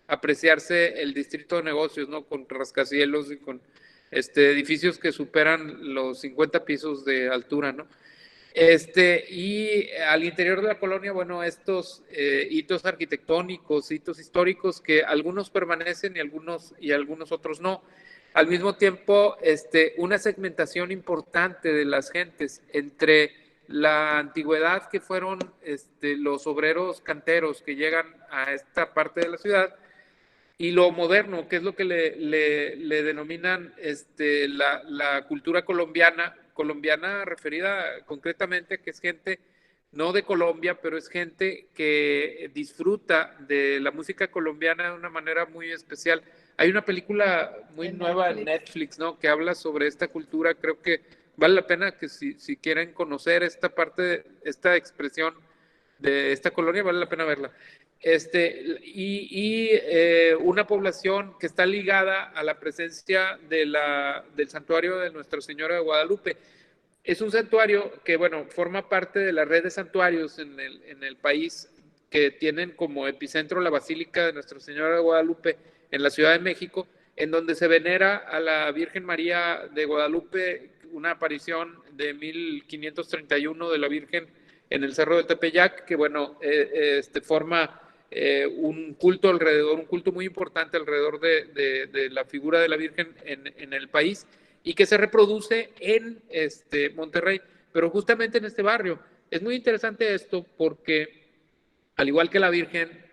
C: apreciarse el distrito de negocios, ¿no? Con rascacielos y con edificios que superan los 50 pisos de altura, ¿no? Y al interior de la colonia, bueno, estos hitos arquitectónicos, hitos históricos, que algunos permanecen y algunos otros no. Al mismo tiempo, una segmentación importante de las gentes entre la antigüedad, que fueron los obreros canteros que llegan a esta parte de la ciudad, y lo moderno, que es lo que le denominan la cultura colombiana referida concretamente, que es gente no de Colombia, pero es gente que disfruta de la música colombiana de una manera muy especial. Hay una película muy nueva en Netflix, ¿no? Que habla sobre esta cultura. Creo que vale la pena que si quieren conocer esta parte, esta expresión esta colonia, vale la pena verla. Una población que está ligada a la presencia del santuario de Nuestra Señora de Guadalupe. Es un santuario que, bueno, forma parte de la red de santuarios en el país, que tienen como epicentro la Basílica de Nuestra Señora de Guadalupe en la Ciudad de México, en donde se venera a la Virgen María de Guadalupe, una aparición de 1531 de la Virgen en el Cerro de Tepeyac, que, bueno, forma un culto alrededor, un culto muy importante alrededor de la figura de la Virgen en el país, y que se reproduce en Monterrey, pero justamente en este barrio. Es muy interesante esto porque, al igual que la Virgen,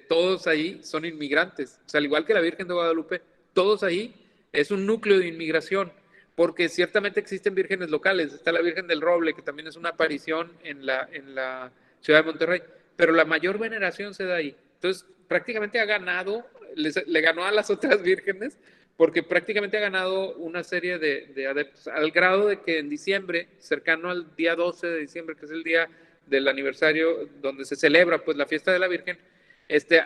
C: todos ahí son inmigrantes. O sea, al igual que la Virgen de Guadalupe, todos ahí es un núcleo de inmigración, porque ciertamente existen vírgenes locales. Está la Virgen del Roble, que también es una aparición en la ciudad de Monterrey, pero la mayor veneración se da ahí. Entonces, prácticamente ha ganado, le ganó a las otras vírgenes, porque prácticamente ha ganado una serie de adeptos, al grado de que en diciembre, cercano al día 12 de diciembre, que es el día del aniversario donde se celebra pues la fiesta de la Virgen,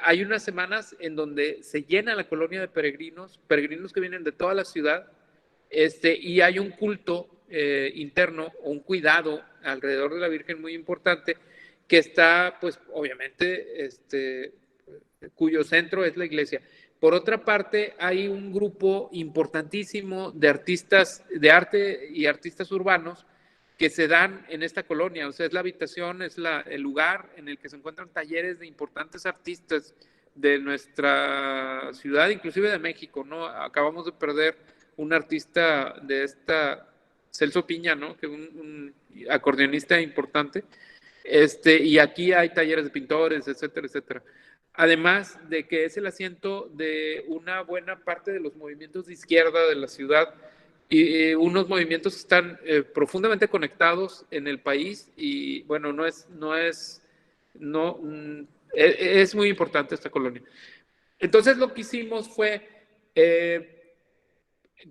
C: hay unas semanas en donde se llena la colonia de peregrinos que vienen de toda la ciudad, y hay un culto interno, o un cuidado alrededor de la Virgen muy importante, que está, pues, obviamente, cuyo centro es la iglesia. Por otra parte, hay un grupo importantísimo de artistas de arte y artistas urbanos que se dan en esta colonia. O sea, es la habitación, es el lugar en el que se encuentran talleres de importantes artistas de nuestra ciudad, inclusive de México, ¿no? Acabamos de perder un artista de Celso Piña, ¿no? Que es un acordeonista importante. Y aquí hay talleres de pintores, etcétera, etcétera. Además de que es el asiento de una buena parte de los movimientos de izquierda de la ciudad, y unos movimientos que están profundamente conectados en el país, y bueno, es muy importante esta colonia. Entonces lo que hicimos fue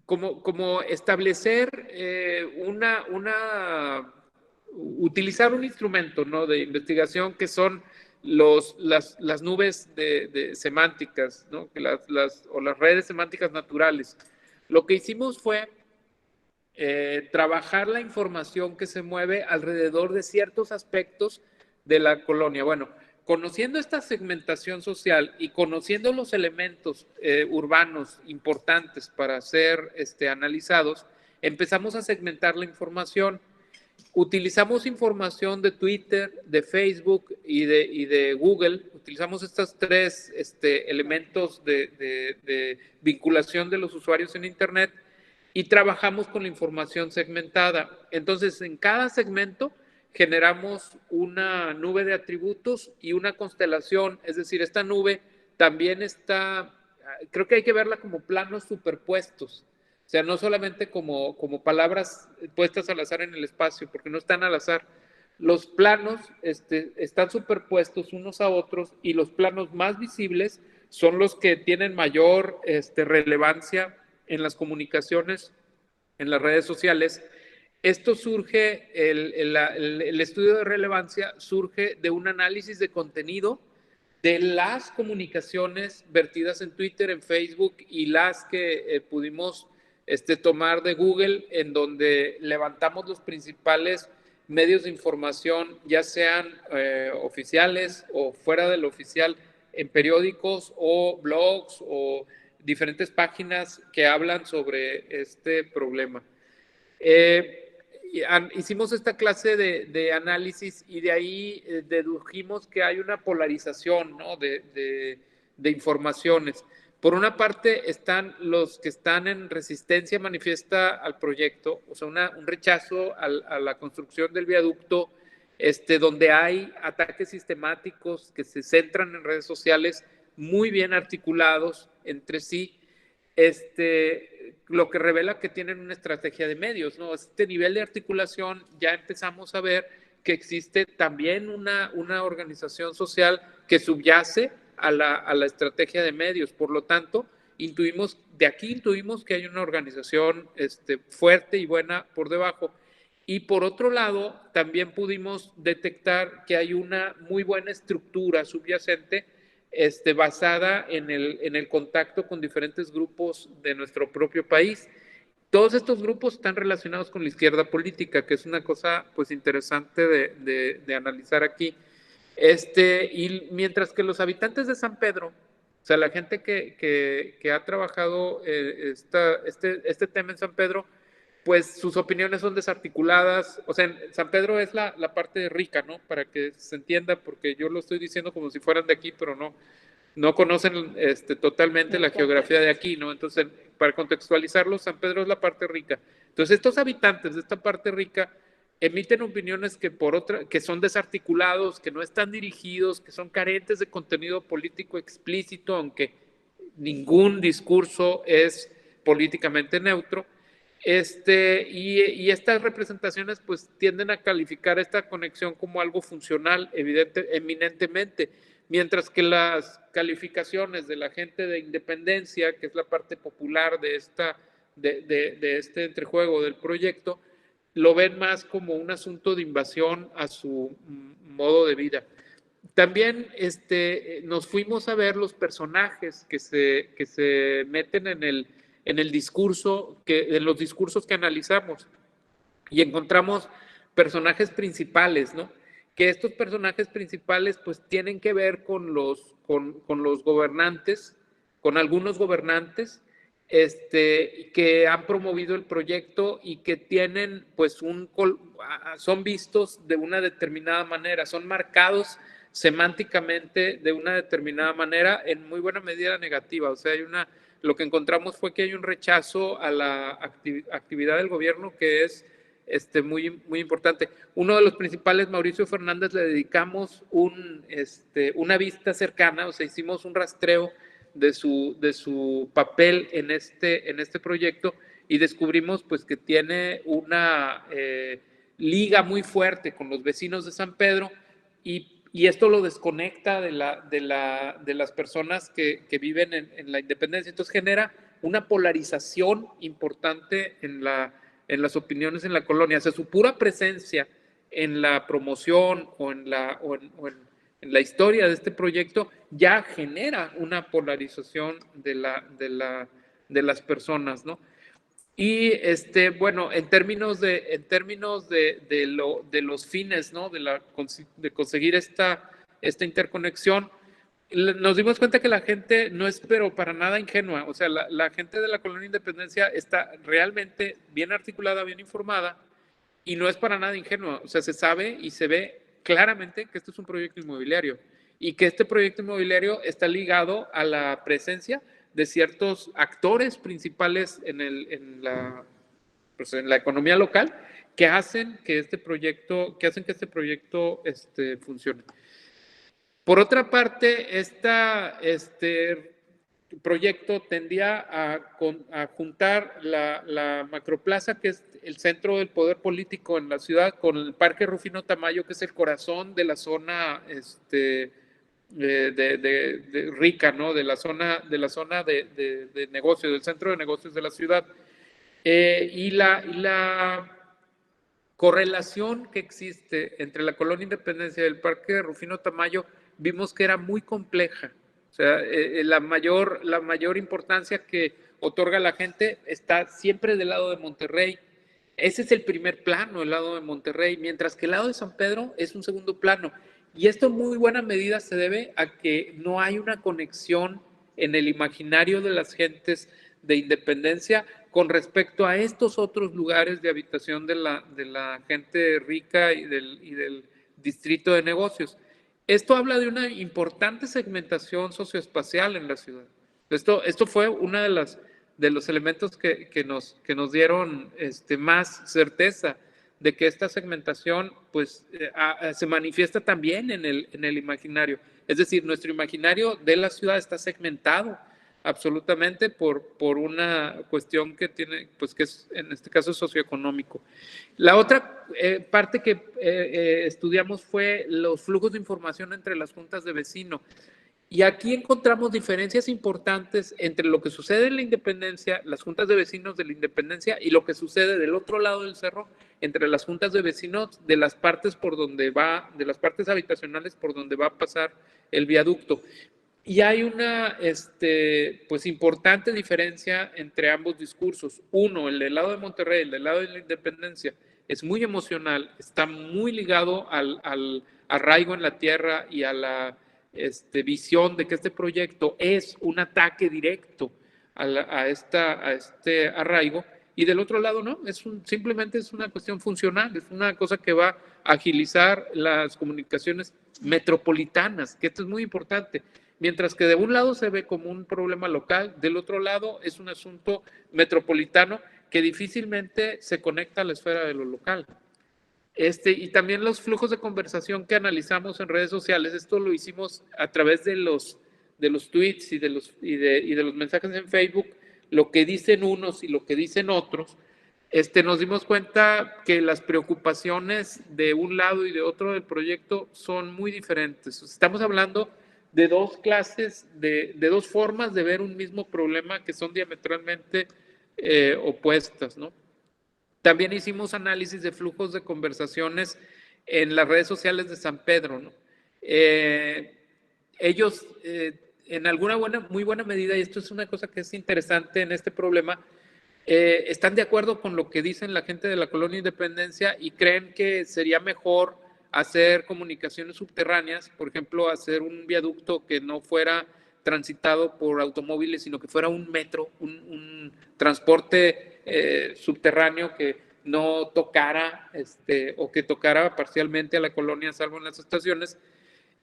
C: como establecer utilizar un instrumento, ¿no?, de investigación, que son las nubes de semánticas, ¿no?, o las redes semánticas naturales. Lo que hicimos fue trabajar la información que se mueve alrededor de ciertos aspectos de la colonia. Bueno, conociendo esta segmentación social y conociendo los elementos urbanos importantes para ser analizados, empezamos a segmentar la información. Utilizamos información de Twitter, de Facebook y de Google. Utilizamos estos tres elementos de vinculación de los usuarios en Internet, y trabajamos con la información segmentada. Entonces, en cada segmento generamos una nube de atributos y una constelación. Es decir, esta nube también creo que hay que verla como planos superpuestos. O sea, no solamente como palabras puestas al azar en el espacio, porque no están al azar. Los planos están superpuestos unos a otros, y los planos más visibles son los que tienen mayor relevancia en las comunicaciones, en las redes sociales. Esto surge, el estudio de relevancia surge de un análisis de contenido de las comunicaciones vertidas en Twitter, en Facebook, y las que pudimos tomar de Google, en donde levantamos los principales medios de información, ya sean oficiales o fuera del oficial, en periódicos o blogs o diferentes páginas que hablan sobre este problema. Hicimos esta clase de análisis, y de ahí dedujimos que hay una polarización, ¿no?, de informaciones. Por una parte están los que están en resistencia manifiesta al proyecto, o sea, un rechazo a la construcción del viaducto, donde hay ataques sistemáticos que se centran en redes sociales muy bien articulados entre sí, lo que revela que tienen una estrategia de medios, ¿no? Este nivel de articulación ya empezamos a ver que existe también una organización social que subyace a la estrategia de medios. Por lo tanto, intuimos que hay una organización fuerte y buena por debajo. Y por otro lado, también pudimos detectar que hay una muy buena estructura subyacente basada en el contacto con diferentes grupos de nuestro propio país. Todos estos grupos están relacionados con la izquierda política, que es una cosa pues interesante de analizar aquí. Y mientras que los habitantes de San Pedro, o sea, la gente que ha trabajado este tema en San Pedro, pues sus opiniones son desarticuladas. O sea, San Pedro es la parte rica, ¿no? Para que se entienda, porque yo lo estoy diciendo como si fueran de aquí, pero no conocen totalmente la geografía de aquí, ¿no? Entonces, para contextualizarlo, San Pedro es la parte rica. Entonces, estos habitantes de esta parte rica emiten opiniones que son desarticulados, que no están dirigidos, que son carentes de contenido político explícito, aunque ningún discurso es políticamente neutro. Y estas representaciones pues tienden a calificar esta conexión como algo funcional, eminentemente, mientras que las calificaciones de la gente de Independencia, que es la parte popular de este entrejuego del proyecto, lo ven más como un asunto de invasión a su modo de vida. También nos fuimos a ver los personajes que se meten en los discursos que analizamos, y encontramos personajes principales, ¿no? Que estos personajes principales pues tienen que ver con los gobernantes, con algunos gobernantes que han promovido el proyecto y que tienen pues son vistos de una determinada manera, son marcados semánticamente de una determinada manera, en muy buena medida negativa. O sea, lo que encontramos fue que hay un rechazo a la actividad del gobierno que es muy, muy importante. Uno de los principales, Mauricio Fernández, le dedicamos una vista cercana, o sea, hicimos un rastreo de su papel en este proyecto, y descubrimos pues que tiene una liga muy fuerte con los vecinos de San Pedro, y esto lo desconecta de las personas que viven en la Independencia. Entonces genera una polarización importante en las opiniones en la colonia. O sea, su pura presencia en la promoción o en la historia de este proyecto ya genera una polarización de las personas, ¿no? Y bueno, en términos de los fines, ¿no? De conseguir esta interconexión, nos dimos cuenta que la gente no es pero para nada ingenua. O sea, la gente de la Colonia Independencia está realmente bien articulada, bien informada, y no es para nada ingenua. O sea, se sabe y se ve claramente que este es un proyecto inmobiliario, y que este proyecto inmobiliario está ligado a la presencia de ciertos actores principales en la economía local, que hacen que este proyecto funcione. Por otra parte, este proyecto tendía a juntar la macroplaza, que es el centro del poder político en la ciudad, con el Parque Rufino Tamayo, que es el corazón de la zona rica, ¿no? De la zona de negocios, del centro de negocios de la ciudad. Y la correlación que existe entre la Colonia Independencia y el Parque de Rufino Tamayo, vimos que era muy compleja. O sea, la mayor importancia que otorga la gente está siempre del lado de Monterrey. Ese es el primer plano, el lado de Monterrey, mientras que el lado de San Pedro es un segundo plano. Y esto en muy buena medida se debe a que no hay una conexión en el imaginario de las gentes de Independencia con respecto a estos otros lugares de habitación de la gente rica y del distrito de negocios. Esto habla de una importante segmentación socioespacial en la ciudad. Esto fue uno de los elementos que nos dieron más certeza de que esta segmentación pues, se manifiesta también en el imaginario. Es decir, nuestro imaginario de la ciudad está segmentado absolutamente por una cuestión que tiene, pues que es en este caso socioeconómico. La otra parte que estudiamos fue los flujos de información entre las juntas de vecinos. Y aquí encontramos diferencias importantes entre lo que sucede en la Independencia, las juntas de vecinos de la Independencia, y lo que sucede del otro lado del cerro, entre las juntas de vecinos de las partes por donde va, de las partes habitacionales por donde va a pasar el viaducto. Y hay una pues importante diferencia entre ambos discursos. Uno, el del lado de Monterrey, el del lado de la Independencia, es muy emocional, está muy ligado al arraigo en la tierra y a la visión de que este proyecto es un ataque directo a este arraigo, y del otro lado no, simplemente es una cuestión funcional, es una cosa que va a agilizar las comunicaciones metropolitanas, que esto es muy importante. Mientras que de un lado se ve como un problema local, del otro lado es un asunto metropolitano que difícilmente se conecta a la esfera de lo local. Y también los flujos de conversación que analizamos en redes sociales, esto lo hicimos a través de los tweets y de los mensajes en Facebook, lo que dicen unos y lo que dicen otros. Nos dimos cuenta que las preocupaciones de un lado y de otro del proyecto son muy diferentes. Estamos hablando de dos clases, de dos formas de ver un mismo problema que son diametralmente opuestas, ¿no? También hicimos análisis de flujos de conversaciones en las redes sociales de San Pedro, ¿no? Ellos, en alguna muy buena medida, y esto es una cosa que es interesante en este problema, están de acuerdo con lo que dicen la gente de la Colonia Independencia y creen que sería mejor hacer comunicaciones subterráneas, por ejemplo, hacer un viaducto que no fuera transitado por automóviles, sino que fuera un metro, un transporte subterráneo que no tocara o que tocara parcialmente a la colonia, salvo en las estaciones.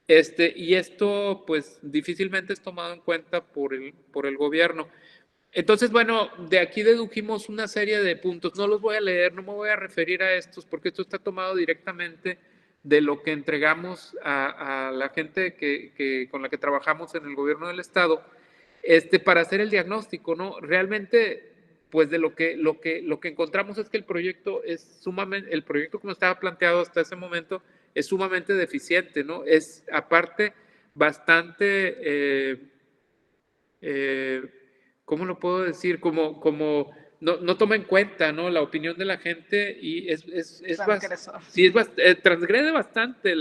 C: Y esto pues difícilmente es tomado en cuenta por el gobierno. Entonces, bueno, de aquí dedujimos una serie de puntos. No los voy a leer, no me voy a referir a estos porque esto está tomado directamente de lo que entregamos a la gente con la que trabajamos en el gobierno del estado, para hacer el diagnóstico, ¿no? Realmente, pues de lo que encontramos es que el proyecto como estaba planteado hasta ese momento, es sumamente deficiente, ¿no? Es aparte bastante, ¿cómo lo puedo decir? Como no toma en cuenta, ¿no?, la opinión de la gente, y transgrede bastante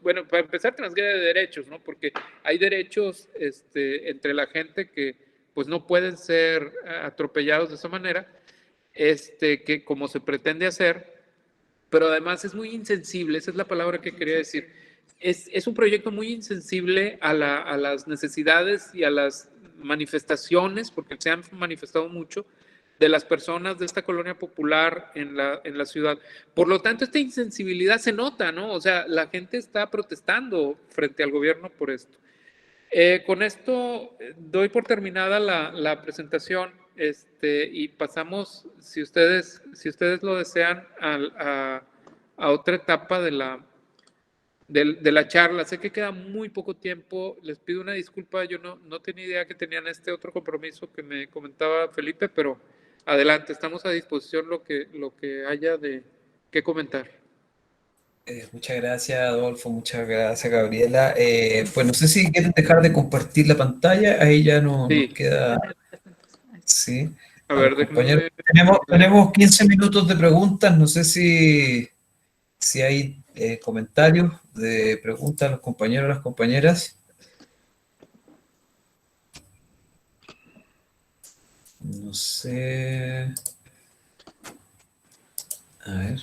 C: bueno, para empezar, transgrede derechos, ¿no? Porque hay derechos entre la gente que pues no pueden ser atropellados de esa manera, que como se pretende hacer, pero además es muy insensible, esa es la palabra que quería decir. Es un proyecto muy insensible a las necesidades y a las manifestaciones, porque se han manifestado mucho, de las personas de esta colonia popular en la ciudad. Por lo tanto, esta insensibilidad se nota, ¿no? O sea, la gente está protestando frente al gobierno por esto. Con esto doy por terminada la presentación, y pasamos, si ustedes lo desean, a otra etapa de la charla. Sé que queda muy poco tiempo, les pido una disculpa, yo no tenía idea que tenían este otro compromiso que me comentaba Felipe, pero adelante, estamos a disposición lo que haya de qué comentar.
A: Muchas gracias, Adolfo, muchas gracias, Gabriela. Pues no sé si quieren dejar de compartir la pantalla, ahí ya nos queda... Sí.
C: A ver,
A: compañeros, tenemos 15 minutos de preguntas, no sé si hay comentarios de preguntas a los compañeros o las compañeras. No sé. A ver.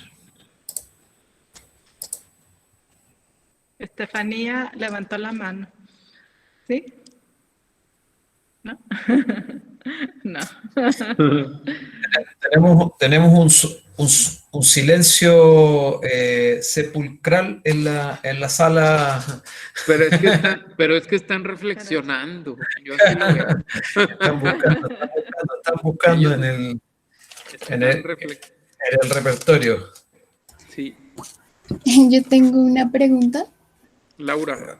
D: Estefanía levantó la mano. ¿Sí? ¿No? No.
A: Tenemos un silencio sepulcral en la sala.
C: Pero es que están reflexionando. Yo así lo veo.
A: Están buscando en el repertorio.
C: Sí.
E: Yo tengo una pregunta.
C: Laura.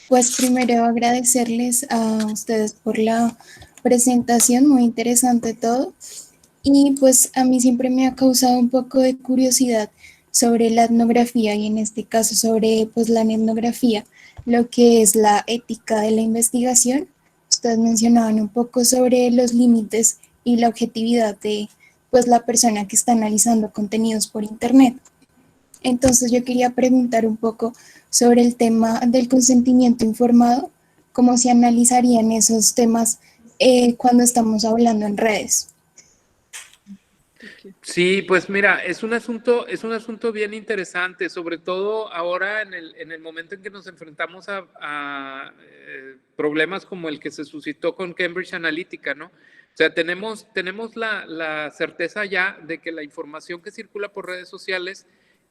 E: Pues primero agradecerles a ustedes por la presentación, muy interesante todo. Y pues a mí siempre me ha causado un poco de curiosidad sobre la etnografía y en este caso sobre pues la etnografía, lo que es la ética de la investigación. Ustedes mencionaban un poco sobre los límites y la objetividad de pues la persona que está analizando contenidos por internet. Entonces yo quería preguntar un poco sobre el tema del consentimiento informado, cómo se analizarían esos temas cuando estamos hablando en redes.
C: Sí, pues mira, es un asunto bien interesante, sobre todo ahora en el momento en que nos enfrentamos a problemas como el que se suscitó con Cambridge Analytica, ¿no? O sea, tenemos la certeza ya de que la información que circula por redes sociales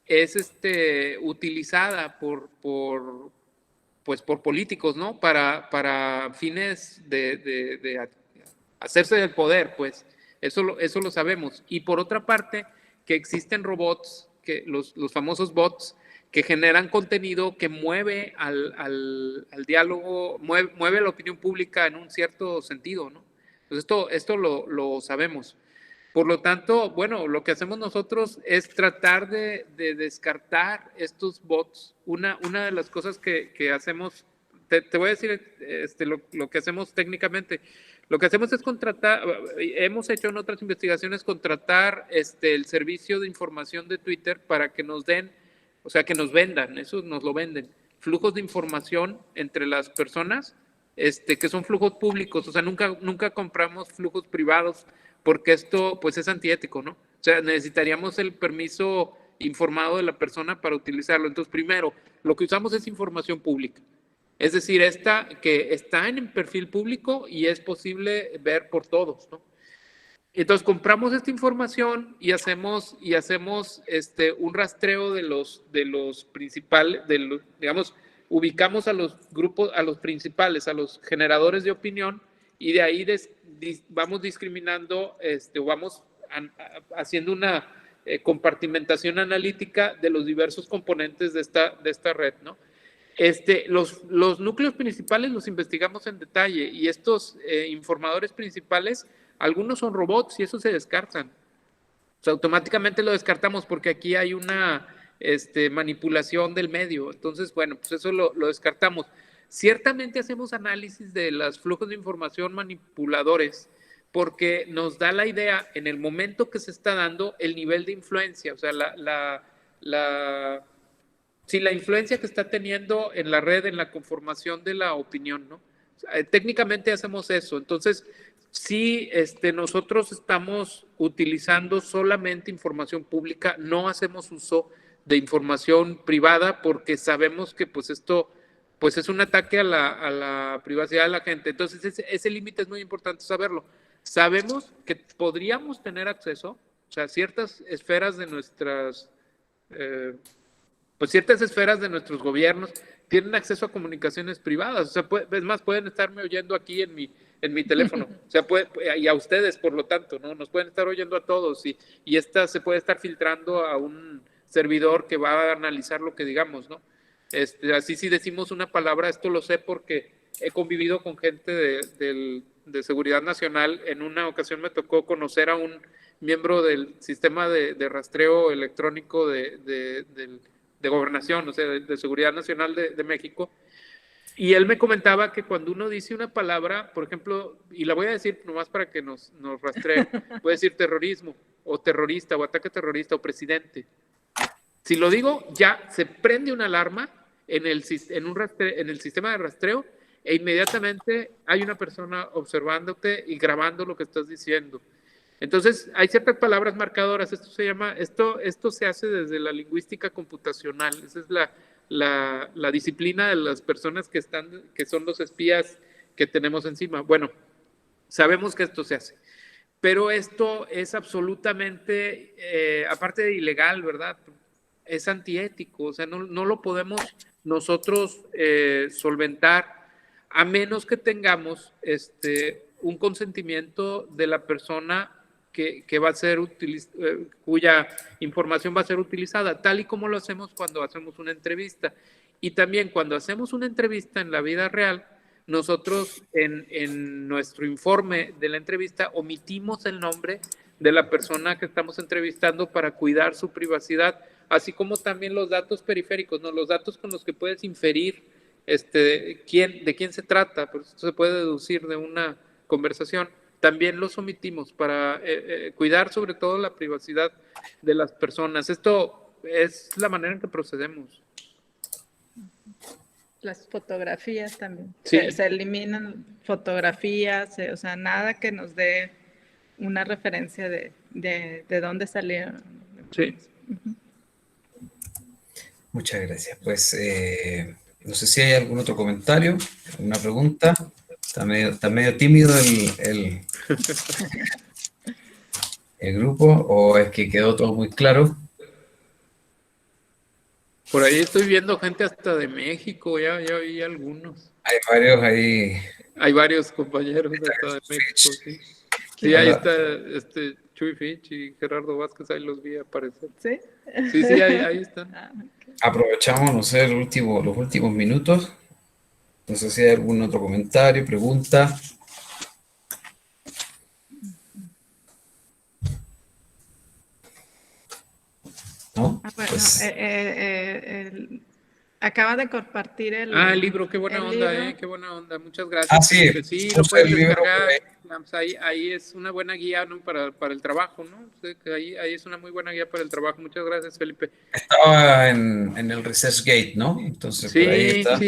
C: es utilizada pues por políticos, ¿no? Para fines de hacerse del poder, pues. Eso lo sabemos. Y por otra parte, que existen robots, que los famosos bots, que generan contenido que mueve al diálogo, mueve la opinión pública en un cierto sentido, ¿no? Entonces, esto lo sabemos. Por lo tanto, bueno, lo que hacemos nosotros es tratar de descartar estos bots. Una de las cosas que hacemos, te voy a decir lo que hacemos técnicamente. Lo que hacemos es contratar, hemos hecho en otras investigaciones, contratar el servicio de información de Twitter para que nos den, o sea, que nos vendan, eso nos lo venden, flujos de información entre las personas, que son flujos públicos, o sea, nunca compramos flujos privados porque esto, pues, es antiético, ¿no? O sea, necesitaríamos el permiso informado de la persona para utilizarlo. Entonces, primero, lo que usamos es información pública. Es decir, esta que está en el perfil público y es posible ver por todos, ¿no? Entonces compramos esta información y hacemos un rastreo de los principales, digamos, ubicamos a los grupos, a los principales, a los generadores de opinión y de ahí vamos discriminando, o vamos haciendo una compartimentación analítica de los diversos componentes de esta red, ¿no? Los núcleos principales los investigamos en detalle y estos informadores principales, algunos son robots y esos se descartan. O sea, automáticamente lo descartamos porque aquí hay una manipulación del medio. Entonces, bueno, pues eso lo descartamos. Ciertamente hacemos análisis de los flujos de información manipuladores porque nos da la idea en el momento que se está dando el nivel de influencia, o sea, la influencia que está teniendo en la red, en la conformación de la opinión, ¿no? Técnicamente hacemos eso. Entonces, sí, nosotros estamos utilizando solamente información pública, no hacemos uso de información privada porque sabemos que pues esto pues es un ataque a la privacidad de la gente. Entonces, ese límite es muy importante saberlo. Sabemos que podríamos tener acceso, o sea, ciertas esferas de nuestras... pues ciertas esferas de nuestros gobiernos tienen acceso a comunicaciones privadas. O sea, es más, pueden estarme oyendo aquí en mi teléfono. O sea, y a ustedes, por lo tanto, ¿no? Nos pueden estar oyendo a todos y esta se puede estar filtrando a un servidor que va a analizar lo que digamos, ¿no? Así si decimos una palabra, esto lo sé porque he convivido con gente de Seguridad Nacional. En una ocasión me tocó conocer a un miembro del sistema de rastreo electrónico de Gobernación, o sea, de Seguridad Nacional de México, y él me comentaba que cuando uno dice una palabra, por ejemplo, y la voy a decir nomás para que nos rastree, voy a decir terrorismo, o terrorista, o ataque terrorista, o presidente. Si lo digo, ya se prende una alarma en el sistema de rastreo e inmediatamente hay una persona observándote y grabando lo que estás diciendo. Entonces, hay ciertas palabras marcadoras. Esto se hace desde la lingüística computacional. Esa es la disciplina de las personas que son los espías que tenemos encima. Bueno, sabemos que esto se hace. Pero esto es absolutamente, aparte de ilegal, ¿verdad? Es antiético. O sea, no lo podemos nosotros solventar a menos que tengamos un consentimiento de la persona que va a ser cuya información va a ser utilizada, tal y como lo hacemos cuando hacemos una entrevista. Y también cuando hacemos una entrevista en la vida real, nosotros en nuestro informe de la entrevista omitimos el nombre de la persona que estamos entrevistando para cuidar su privacidad, así como también los datos periféricos, ¿no? Los datos con los que puedes inferir de quién se trata, por eso se puede deducir de una conversación, también los omitimos para cuidar sobre todo la privacidad de las personas. Esto es la manera en que procedemos.
D: Las fotografías también.
C: Sí.
D: Se eliminan fotografías, o sea, nada que nos dé una referencia de dónde salieron.
C: Sí.
A: Muchas gracias. Pues no sé si hay algún otro comentario, alguna pregunta. Está medio tímido el grupo, o es que quedó todo muy claro.
C: Por ahí estoy viendo gente hasta de México, ya vi algunos.
A: Hay varios ahí.
C: Hay varios compañeros hasta de México, sí. Sí, ahí está Chuy Fitch y Gerardo Vázquez, ahí los vi aparecer.
D: ¿Sí?
C: Sí, ahí están.
D: Okay.
A: Aprovechamos, no sé, los últimos minutos. No sé si hay algún otro comentario, pregunta. ¿No?
D: Bueno,
A: Pues,
D: acaba de compartir el
C: libro, qué buena onda,
D: libro.
C: Qué buena onda, muchas gracias.
A: sí,
C: Sí, lo
A: puse
C: puedes
A: el libro
C: descargar. Pues ahí es una buena guía, ¿no? para el trabajo, ¿no? Ahí es una muy buena guía para el trabajo. Muchas gracias, Felipe.
A: estaba en el ResearchGate, ¿no? Entonces,
C: Sí,
A: por ahí está.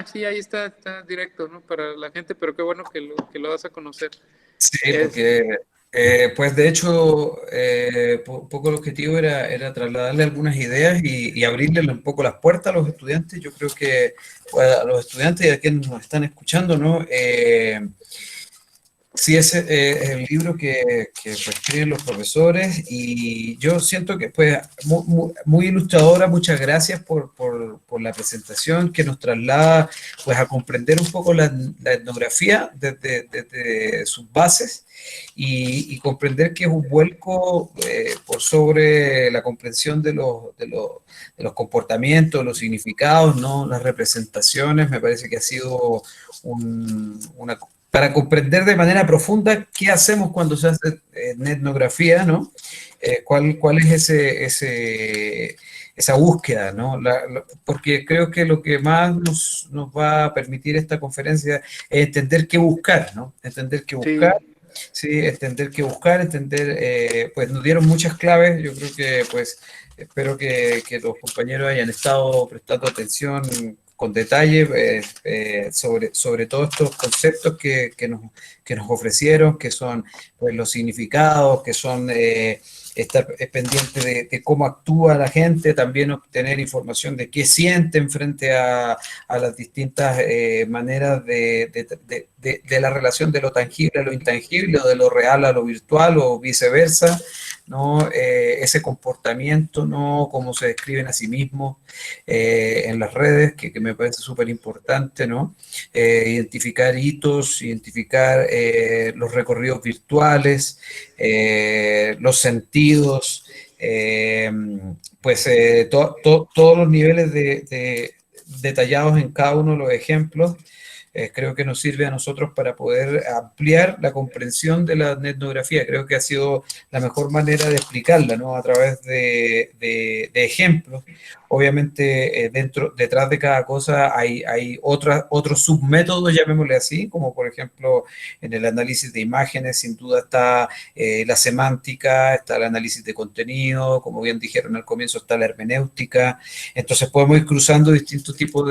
C: sí, ahí está directo, ¿no? Para la gente, pero qué bueno que lo das a conocer.
A: Sí, porque, pues de hecho, un poco el objetivo era trasladarle algunas ideas y abrirle un poco las puertas a los estudiantes. Yo creo que pues, a los estudiantes y a quienes nos están escuchando, ¿no? Sí, ese es el libro que pues, escriben los profesores y yo siento que pues muy ilustradora. Muchas gracias por la presentación que nos traslada pues a comprender un poco la etnografía desde sus bases y comprender que es un vuelco por sobre la comprensión de los comportamientos, los significados, ¿no? Las representaciones. Me parece que ha sido para comprender de manera profunda qué hacemos cuando se hace etnografía, ¿no? ¿Cuál es esa búsqueda, ¿no? Porque creo que lo que más nos va a permitir esta conferencia es entender qué buscar, ¿no? Entender qué buscar. Sí, entender qué buscar, pues nos dieron muchas claves. Yo creo que, pues, espero que los compañeros hayan estado prestando atención con detalle sobre todos estos conceptos que nos ofrecieron, que son pues, los significados, que son estar pendiente de cómo actúa la gente, también obtener información de qué sienten frente a las distintas maneras de la relación de lo tangible a lo intangible, o de lo real a lo virtual, o viceversa, ¿no? Ese comportamiento, ¿no? Cómo se describen a sí mismos en las redes, que me parece súper importante, ¿no? Identificar hitos, identificar los recorridos virtuales, los sentidos, todos los niveles detallados en cada uno de los ejemplos. Creo que nos sirve a nosotros para poder ampliar la comprensión de la etnografía. Creo que ha sido la mejor manera de explicarla, ¿no? A través de ejemplos. Obviamente, detrás de cada cosa hay otros submétodos, llamémosle así, como por ejemplo en el análisis de imágenes, sin duda está la semántica, está el análisis de contenido, como bien dijeron al comienzo, está la hermenéutica. Entonces podemos ir cruzando distintos tipos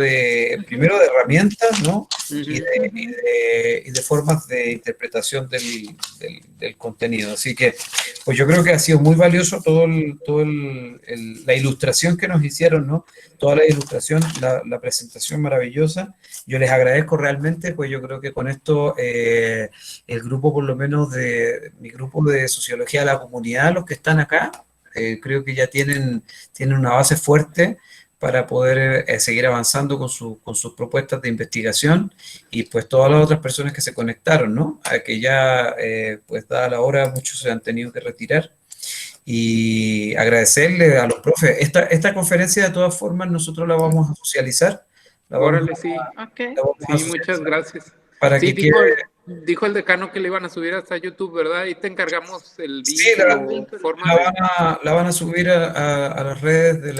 A: primero de herramientas, ¿no? Y de formas de interpretación del contenido. Así que, pues yo creo que ha sido muy valioso la ilustración que nos hicieron, ¿no? Toda la ilustración, la presentación maravillosa. Yo les agradezco realmente, pues yo creo que con esto el grupo, por lo menos mi grupo de Sociología de la Comunidad, los que están acá, creo que ya tienen una base fuerte para poder seguir avanzando con sus propuestas de investigación, y pues todas las otras personas que se conectaron, ¿no? A que ya, pues dada la hora, muchos se han tenido que retirar. Y agradecerle a los profes. Esta conferencia, de todas formas, nosotros la vamos a socializar.
C: Órale, sí.
D: Okay.
C: Sí, muchas gracias.
A: Para
C: sí,
A: que
C: dijo, dijo el decano que le iban a subir hasta YouTube, ¿verdad? Ahí te encargamos el link.
A: Sí, la van a subir a las redes de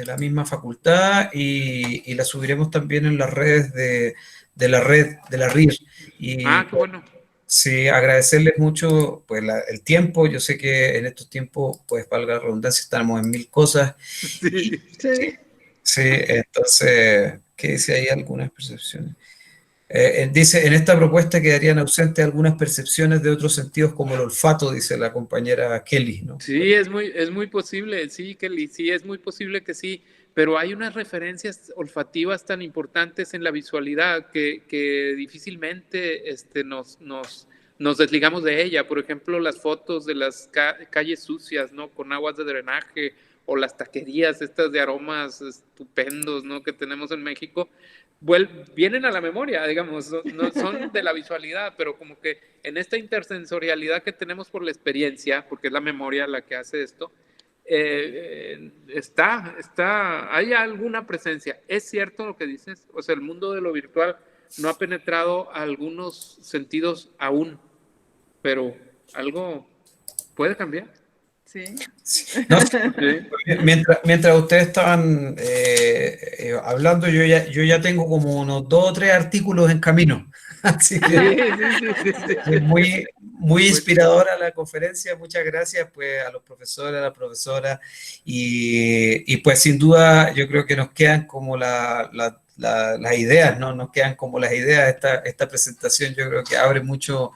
A: la misma facultad y la subiremos también en las redes de la RIR. Y,
C: qué bueno.
A: sí, agradecerles mucho pues, el tiempo. Yo sé que en estos tiempos, pues valga la redundancia, estamos en mil cosas.
C: Sí.
A: Sí, entonces, ¿qué dice ahí? Algunas percepciones. Dice, en esta propuesta quedarían ausentes algunas percepciones de otros sentidos como el olfato, dice la compañera Kelly, ¿no?
C: Sí, es muy posible, sí, Kelly, sí, es muy posible que sí, pero hay unas referencias olfativas tan importantes en la visualidad que difícilmente nos desligamos de ella. Por ejemplo, las fotos de las calles sucias, ¿no? Con aguas de drenaje, o las taquerías estas de aromas estupendos, ¿no? Que tenemos en México, vienen a la memoria, digamos, no son de la visualidad, pero como que en esta intersensorialidad que tenemos por la experiencia, porque es la memoria la que hace esto, hay alguna presencia. Es cierto lo que dices, o sea, el mundo de lo virtual no ha penetrado a algunos sentidos aún, pero algo puede cambiar.
D: Sí.
A: No, mientras ustedes estaban hablando, yo ya tengo como unos 2 o 3 artículos en camino. Así que es muy inspiradora la conferencia. Muchas gracias pues, a los profesores, a la profesora. Y pues sin duda yo creo que nos quedan como las ideas, ¿no? Nos quedan como las ideas. Esta presentación yo creo que abre mucho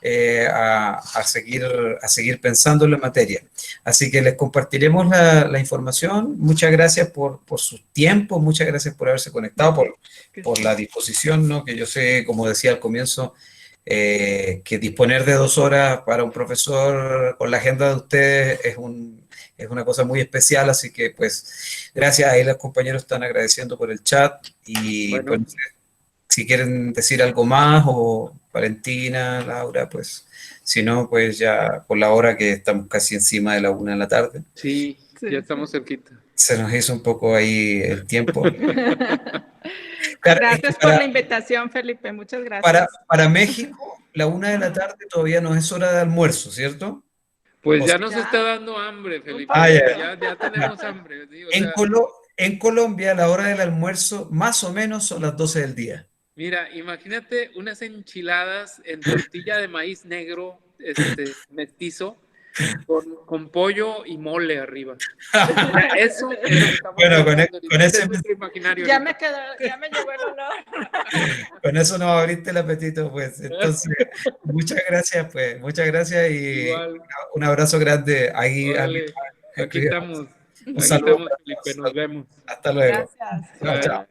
A: a seguir pensando en la materia. Así que les compartiremos la información. Muchas gracias por su tiempo, muchas gracias por haberse conectado, por la disposición, ¿no? Que yo sé, como decía al comienzo, que disponer de 2 horas para un profesor con la agenda de ustedes es una cosa muy especial, así que pues gracias. Ahí los compañeros están agradeciendo por el chat y bueno. Pues, si quieren decir algo más, o Valentina, Laura, pues si no, pues ya por la hora que estamos casi encima de la 1 de la tarde.
C: Sí, ya estamos cerquita.
A: Se nos hizo un poco ahí el tiempo.
D: Gracias por la invitación, Felipe, muchas gracias.
A: Para México, la 1 de la tarde todavía no es hora de almuerzo, ¿cierto?
C: Pues ya nos está dando hambre, Felipe. Ya tenemos hambre. Sí,
A: en Colombia, la hora del almuerzo más o menos son las 12 del día.
C: Mira, imagínate unas enchiladas en tortilla de maíz negro, mestizo, con pollo y mole arriba. Eso es lo que estamos
A: con ese
C: imaginario.
D: Ya me llegó el olor.
A: Con eso nos abriste el apetito, pues. Entonces, muchas gracias, pues. Muchas gracias y un abrazo grande. Aquí
C: estamos.
A: Un saludo.
C: Felipe. Nos vemos.
A: Hasta luego.
D: Gracias.
A: Chao, chao.